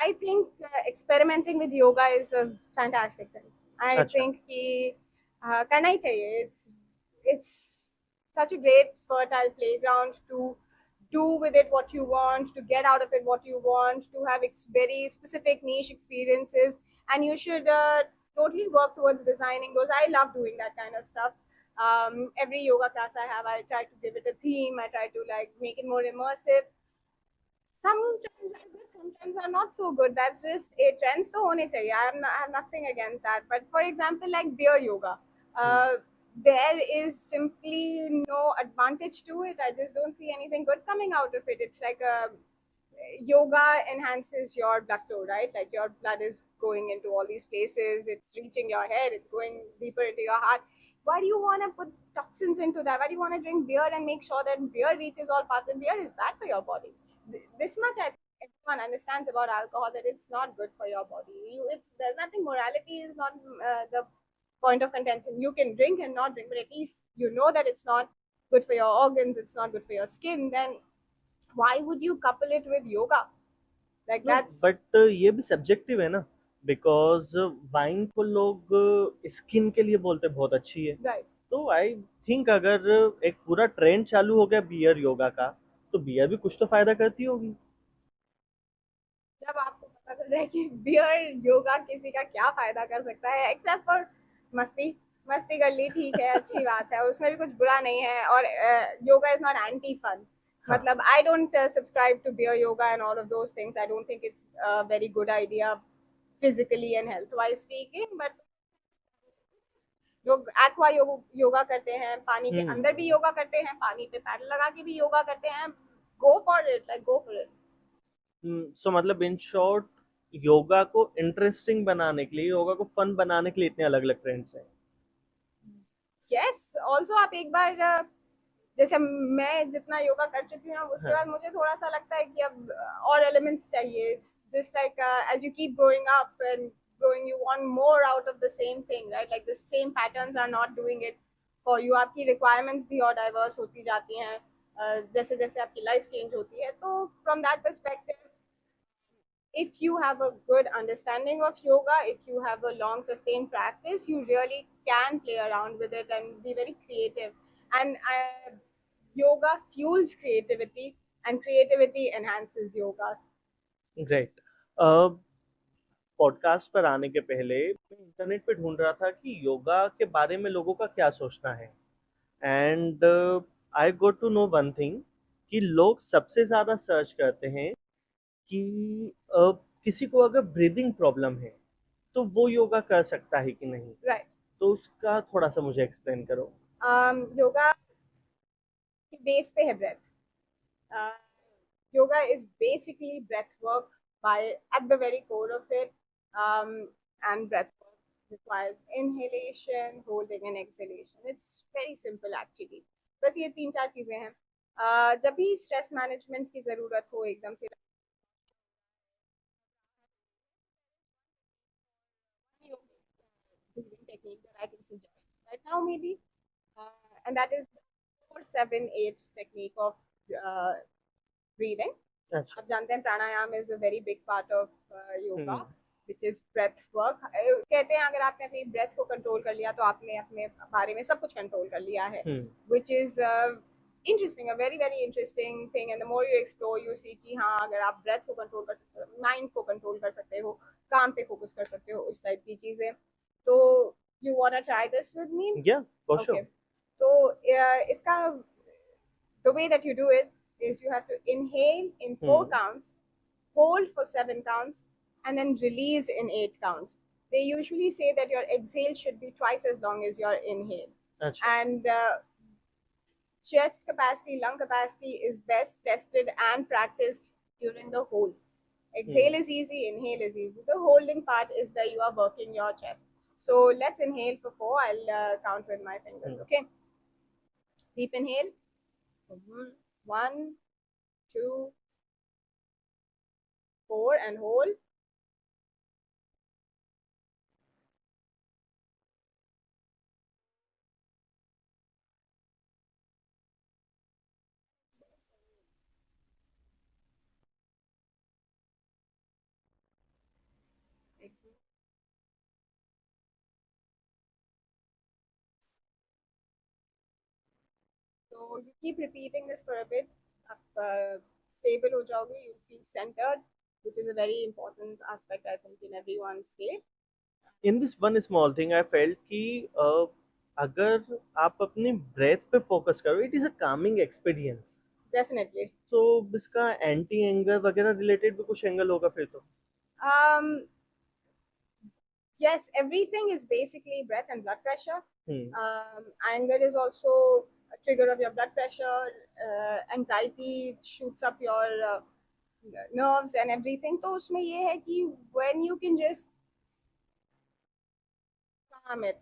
Speaker 2: I think experimenting with yoga is a fantastic thing. I think कि करना ही चाहिए. It's such a great fertile playground to do with it what you want, to get out of it what you want, to have very specific niche experiences, and you should totally work towards designing those. I love doing that kind of stuff. Every yoga class I have, I try to give it a theme. I try to make it more immersive. Sometimes are good, sometimes are not so good. That's just a trends to hone chahiye. I have nothing against that. But for example, like beer yoga, there is simply no advantage to it. I just don't see anything good coming out of it. It's like yoga enhances your blood flow, right? Like your blood is going into all these places. It's reaching your head. It's going deeper into your heart. Why do you want to put toxins into that? Why do you want to drink beer and make sure that beer reaches all parts? And beer is bad for your body. This much I think everyone understands about alcohol, that it's not good for your body. There's nothing. Morality is not the point of contention. You can drink and not drink, but at least you know that it's not good for your organs, it's not good for your skin. Then why would you couple it with yoga? Like that's.
Speaker 1: But ये भी subjective है ना, because wine को लोग skin के लिए बोलते बहुत अच्छी है,
Speaker 2: right.
Speaker 1: तो आई थिंक अगर एक पूरा ट्रेंड चालू हो गया बियर योगा का, तो बियर भी कुछ तो फायदा करती होगी।
Speaker 2: जब आपको पता चल जाए कि बियर योगा किसी का क्या फायदा कर सकता है, एक्सेप्ट फॉर मस्ती, मस्ती कर ली ठीक है, अच्छी बात है, उसमें भी कुछ बुरा नहीं है। और yoga is not anti fun.
Speaker 1: हाँ।
Speaker 2: मतलब I don't subscribe to beer yoga and all of those things. I don't think it's very good idea physically and health wise speaking. But लोग एक्वा योगा करते हैं, पानी के
Speaker 1: हम्म।
Speaker 2: अंदर भी yoga करते हैं, पानी पे पैडल लगा के भी योगा करते हैं। Go for it, like go for it.
Speaker 1: So मतलब इन शॉर्ट, योगा को इंटरेस्टिंग बनाने के लिए, योगा को फन बनाने के लिए इतने अलग अलग ट्रेंड्स हैं।
Speaker 2: यस, ऑल्सो आप एक बार जैसे मैं जितना योगा कर चुकी हूँ, उसके
Speaker 1: हाँ।
Speaker 2: बाद मुझे थोड़ा सा लगता है कि अब और एलिमेंट्स चाहिए। Just like as you keep growing up and growing, you want more out of the same thing, right? Like the same patterns are not doing it for you. आपकी requirements भी और diverse होती जाती हैं जैसे जैसे आपकी लाइफ चेंज होती है। तो from that perspective, if you have a good understanding of yoga, if you have a long sustained practice, you really can play around with it and be very creative. And yoga fuels creativity, and creativity enhances yoga.
Speaker 1: Great. Podcast पर आने के पहले मैं internet पे ढूंढ रहा था कि योगा के बारे में लोगों का क्या सोचना है, and I got to know one thing, कि लोग सबसे ज़्यादा सर्च करते हैं कि किसी को अगर ब्रीदिंग प्रॉब्लम है तो वो योगा कर सकता है कि नहीं।
Speaker 2: Right.
Speaker 1: तो उसका थोड़ा सा मुझे एक्सप्लेन करो।
Speaker 2: Yoga की बेस पे है breath. Yoga is basically breath work by at the very core of it. And breath work requires inhalation, holding and exhalation. It's very simple actually. बस ये तीन चार चीजें हैं। जब भी स्ट्रेस मैनेजमेंट की जरूरत हो एकदम से, breathing technique that I can suggest right now maybe, and that is 4-7-8 technique of uh, breathing.
Speaker 1: अच्छा।
Speaker 2: आप जानते हैं pranayama is a very big part of yoga,
Speaker 1: hmm.
Speaker 2: Which is breath work. कहते हैं अगर आपने अपनी ब्रेथ को कंट्रोल कर लिया तो आपने अपने बारे में सब कुछ कंट्रोल कर लिया है, which is interesting, a very very interesting thing. And the more you explore you see कि हाँ, अगर आप ब्रेथ को कंट्रोल कर सकते हो, माइंड को कंट्रोल कर सकते हो, काम पे फोकस कर सकते हो, उस टाइप की चीजें। तो you want to try this with me?
Speaker 1: या फॉर
Speaker 2: ओके,
Speaker 1: श्योर।
Speaker 2: तो इसका the way that you do it is you have to inhale in 4 counts, hold for 7 counts, and then release in 8 counts. They usually say that your exhale should be twice as long as your inhale.
Speaker 1: अच्छा।
Speaker 2: And chest capacity, lung capacity is best tested and practiced during the hold. Exhale is easy, inhale is easy. The holding part is where you are working your chest. So let's inhale for 4. I'll count with my fingers, okay? Deep inhale. 1, 2, 4, and hold. Exhale. So you keep repeating this for a bit. आप stable हो जाओगे, you feel centered, which is a very important aspect I think in everyone's day.
Speaker 1: In this one small thing I felt कि अगर आप अपनी breath पे focus करो, it is a Kameng experience.
Speaker 2: Definitely.
Speaker 1: तो इसका एंटी एंगर वगैरह रिलेटेड भी कुछ एंगल होगा फिर तो।
Speaker 2: Um, yes, everything is basically breath and blood pressure. Anger is also a trigger of your blood pressure. Anxiety shoots up your nerves and everything. तो उसमें ये है कि when you can just calm it,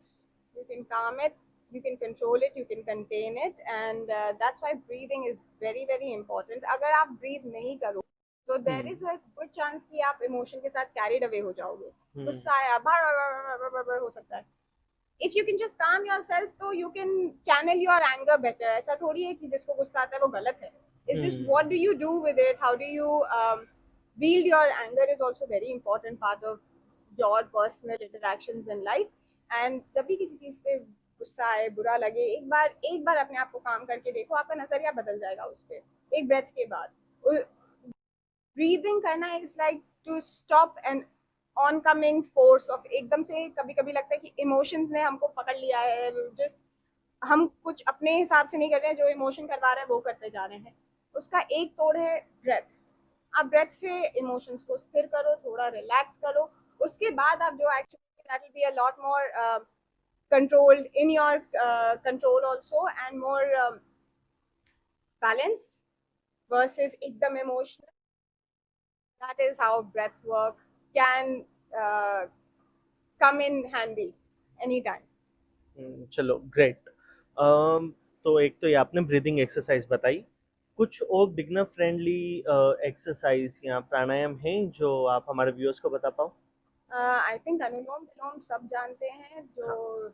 Speaker 2: you can control it, you can contain it, and that's why breathing is very very important. अगर आप breathe नहीं करो तो there is a good chance कि आप emotion के साथ carried away हो जाओगे, गुस्सा आया बार हो सकता है। If you can just calm yourself, तो you can channel your anger better. ऐसा थोड़ी है कि जिसको गुस्सा आता है वो गलत है। It's just what do you do with it? How do you wield your anger is also very important part of your personal interactions in life. And जब भी किसी चीज़ पे गुस्सा आए, बुरा लगे, एक बार अपने आप को काम करके देखो, आपका नजरिया बदल जाएगा उस पर, एक ब्रेथ के बाद। ब्रीदिंग करना is like to stop an on coming force of, एकदम से कभी कभी लगता है कि इमोशंस ने हमको पकड़ लिया है, जस्ट हम कुछ अपने हिसाब से नहीं कर रहे हैं, जो इमोशन करवा रहा है वो करते जा रहे हैं। उसका एक तोड़ है ब्रेथ। आप ब्रेथ से इमोशंस को स्थिर करो, थोड़ा रिलैक्स करो, उसके बाद आप जो actually that will be a lot more controlled in your control also, and more balanced versus ekdam emotional. That is how breath work can come in handy anytime.
Speaker 1: चलो ग्रेट। तो एक तो ये आपने ब्रीदिंग एक्सरसाइज बताई, कुछ और beginner friendly exercise या प्राणायाम हैं जो आप हमारे व्यूअर्स को बता पाओ?
Speaker 2: आई थिंक अनुलोम विलोम सब जानते हैं, जो
Speaker 1: हाँ,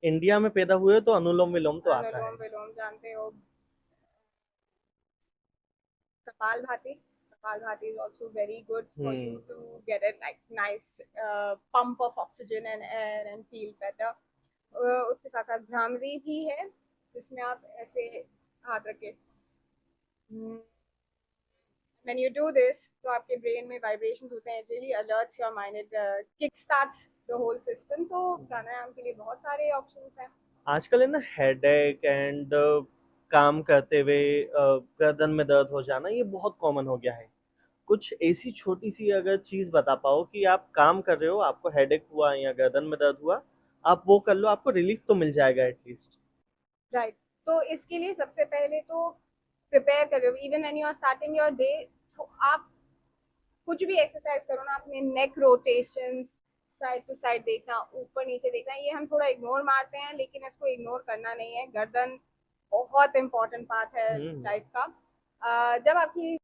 Speaker 1: इंडिया में पैदा हुए तो अनुलोम विलोम तो आता
Speaker 2: अनुलोम
Speaker 1: है।
Speaker 2: विलोम जानते हो। Kapalbhati. Kapalbhati is also very good for
Speaker 1: hmm.
Speaker 2: you to get a like nice pump of oxygen and air and feel better. उसके साथ साथ भ्रामरी भी है, जिसमें आप ऐसे हाथ रखे, when you do this, तो आपके ब्रेन में वाइब्रेशंस होते हैं, it really alerts your mind, it kick starts the whole system. तो प्राणायाम के लिए बहुत सारे ऑप्शंस हैं।
Speaker 1: आजकल है ना हेडेक एंड काम करते हुए गर्दन में दर्द हो जाना, ये बहुत कॉमन हो गया है। कुछ ऐसी छोटी सी अगर चीज बता पाओ कि आप काम कर रहे हो, आपको हेडेक हुआ या गर्दन में दर्द हुआ, आप वो कर लो, आपको रिलीफ तो मिल जाएगा एटलीस्ट।
Speaker 2: राइट, तो इसके लिए सबसे पहले तो प्रिपेयर करो, even when you are starting your day, तो आप कुछ भी एक्सरसाइज करो ना, अपने neck rotations, side to side देखना, ऊपर नीचे देखना, ये हम थोड़ा इग्नोर मारते हैं, लेकिन इसको इग्नोर करना नहीं है। गर्दन बहुत इंपॉर्टेंट पार्ट है
Speaker 1: हम्म।
Speaker 2: लाइफ का। जब आपकी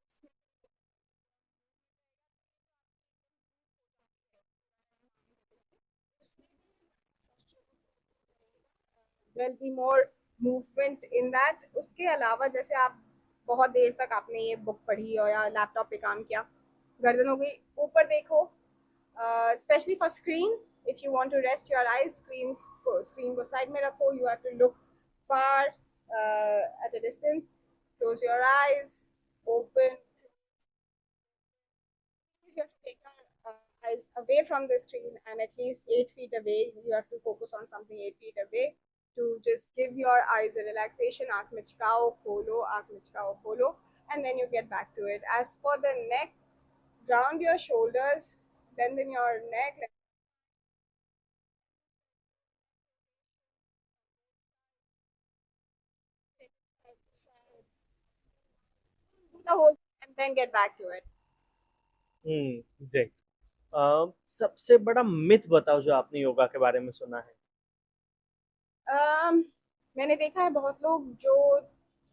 Speaker 2: there be more movement in that. उसके अलावा जैसे आप बहुत देर तक आपने ये बुक पढ़ी हो या लैपटॉप पे काम किया, गर्दन हो गई, ऊपर देखो, specially for screen, if you want to rest your eyes, screen को साइड में रखो, you have to look far at a distance, close your eyes, open, you have to take your eyes away from the screen, and at least 8 feet away. You have to focus on something 8 feet away to just give your eyes a relaxation. Aankh michkao, kholo, aankh michkao, kholo, and then you get back to it. As for the neck, round your shoulders, lengthen your neck. Do the whole, and then get back to it.
Speaker 1: Great. सबसे बड़ा myth बताओ जो आपने योगा के बारे में सुना है।
Speaker 2: मैंने देखा है बहुत लोग जो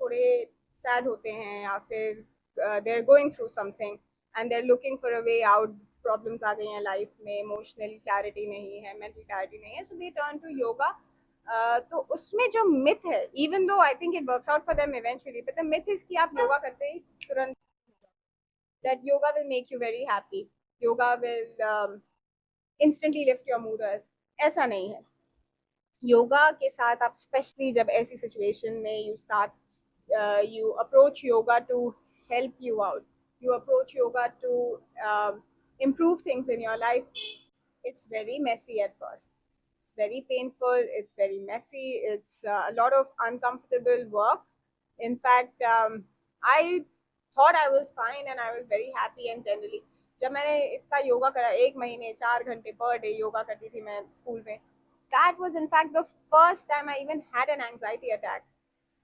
Speaker 2: थोड़े सैड होते हैं, या फिर they are going through something and they are looking for a way out, problems आ गई हैं लाइफ में, इमोशनल क्लैरिटी नहीं है, मेंटल क्लैरिटी नहीं है, सो दे टर्न टू योगा। तो उसमें जो मिथ है, even though I think it works out for them eventually, but the myth is कि आप योगा करते ही तुरंत, that yoga will make you very happy, yoga will instantly lift your mood. ऐसा नहीं है। योगा के साथ आप स्पेशली जब ऐसी सिचुएशन में you start, you approach yoga to help you out, you approach yoga to improve things in your life, it's very messy at first, it's very painful, it's very messy, it's a lot of uncomfortable work. In fact, I thought I was fine and I was very happy, and generally जब मैंने इतना योगा करा, 1 महीने 4 घंटे per day yoga करती थी मैं school में, that was in fact the first time I even had an anxiety attack.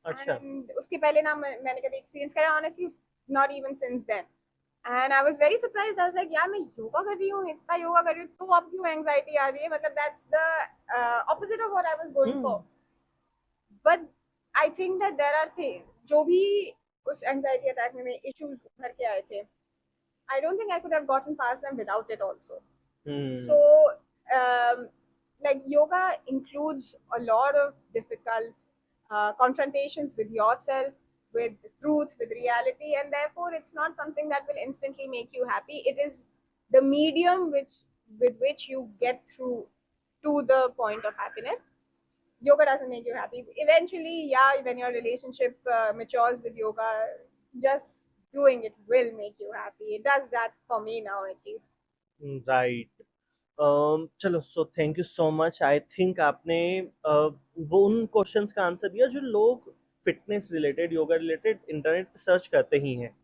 Speaker 1: अच्छा।
Speaker 2: And उसके पहले ना मैंने कभी एक्सपीरियंस करा, honestly not even since then. And I was very surprised, I was like यार मैं योगा कर रही हूँ, इतना योगा कर रही हूँ, तो अब क्यों एंग्जाइटी आ रही है, मतलब that's the opposite of what I was going for. But I think that there are things, जो भी उस एंग्जाइटी अटैक में इश्यूज उभर के आए थे, I don't think I could have gotten past them without it also. So like yoga includes a lot of difficult confrontations with yourself, with truth, with reality, and therefore it's not something that will instantly make you happy. It is the medium with which you get through to the point of happiness. yoga doesn't make you happy. Eventually, yeah, when your relationship matures with yoga, just doing it will make you happy. It does that for me now, at least.
Speaker 1: Right. चलो, so thank you so much. I think आपने वो उन questions का answer दिया जो लोग fitness related, yoga related internet पे search करते ही हैं।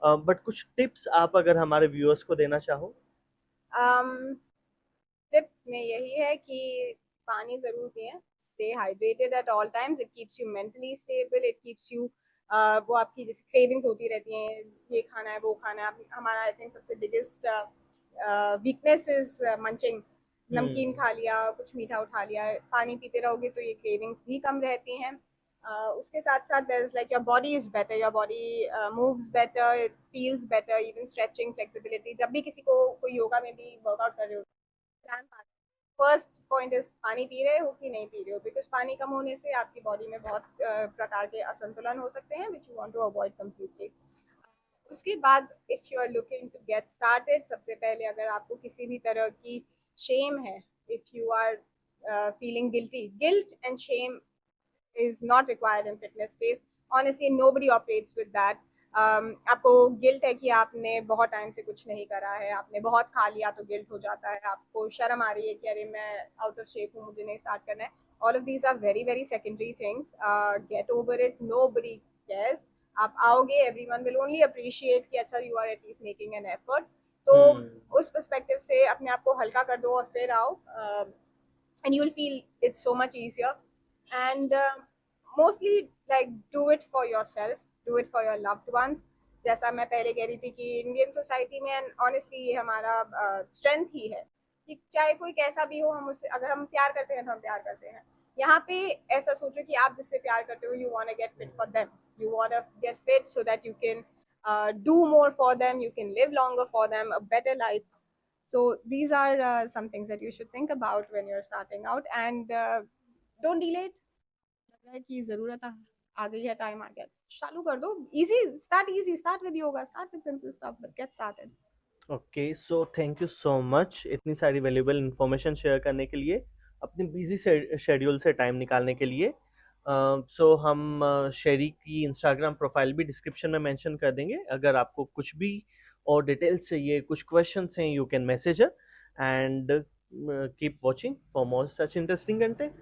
Speaker 1: बट कुछ टिप्स आप अगर हमारे व्यूअर्स को देना चाहो।
Speaker 2: um, टिप में यही है कि पानी ज़रूर पिएं, stay hydrated at all times, it keeps you mentally stable, it keeps you वो आपकी जैसे क्रेविंग्स होती रहती हैं, ये खाना है वो खाना है। हमारा आई थिंक सबसे बिगेस्ट वीकनेस इज मंचिंग। नमकीन
Speaker 1: हम्म।
Speaker 2: खा लिया, कुछ मीठा उठा लिया, पानी पीते रहोगे तो ये क्रेविंग्स भी कम रहती हैं। उसके साथ साथ there is like your body is better, your body moves better, it feels better, even stretching, flexibility. जब भी किसी को कोई योगा में भी वर्कआउट कर रहे हो, फर्स्ट पॉइंट इज पानी पी रहे हो कि नहीं पी रहे हो, बिकॉज पानी कम होने से आपकी बॉडी में बहुत प्रकार के असंतुलन हो सकते हैं which you want to avoid completely. उसके बाद if you are looking to get started, सबसे पहले अगर आपको किसी भी तरह की शेम है, if you are feeling guilty, guilt and shame is not required in fitness space. Honestly, nobody operates with that. आपको गिल्ट है कि आपने बहुत टाइम से कुछ नहीं करा है, आपने बहुत खा लिया तो गिल्ट हो जाता है, आपको शर्म आ रही है कि अरे मैं आउट ऑफ शेप हूँ, मुझे नहीं स्टार्ट करना है। All of these are very very secondary things, get over it, nobody cares. आप आओगे, everyone will only appreciate कि अच्छा you are at least making an effort. तो
Speaker 1: हम्म।
Speaker 2: उस पर्सपेक्टिव से अपने आप को हल्का कर दो और फिर आओ, and you'll feel it's so much easier. And mostly like do it for yourself, do it for your loved ones. जैसा मैं पहले कह रही थी कि इंडियन सोसाइटी में, एंड ऑनेस्टली ये हमारा स्ट्रेंथ ही है कि चाहे कोई कैसा भी हो, हम उससे अगर हम प्यार करते हैं तो हम प्यार करते हैं। यहाँ पे ऐसा सोचो कि आप जिससे प्यार करते हो, you want to get fit for them, you want to get fit so that you can do more for them, you can live longer for them, a better life. So these are some things that you should think about when you're starting out, and don't delay it. लग रहा है कि ज़रूरत आ गई है, time आ गया, चालू कर दो। Easy, start with yoga, start with simple stuff, but get started.
Speaker 1: Okay, so thank you so much इतनी सारी वैल्यूएबल इन्फॉर्मेशन शेयर करने के लिए, अपने बिजी शेड्यूल से टाइम निकालने के लिए। सो हम शेरी की इंस्टाग्राम प्रोफाइल भी डिस्क्रिप्शन में मेंशन कर देंगे। अगर आपको कुछ भी और डिटेल्स चाहिए, कुछ क्वेश्चंस हैं, you can message her and keep watching for more such interesting content.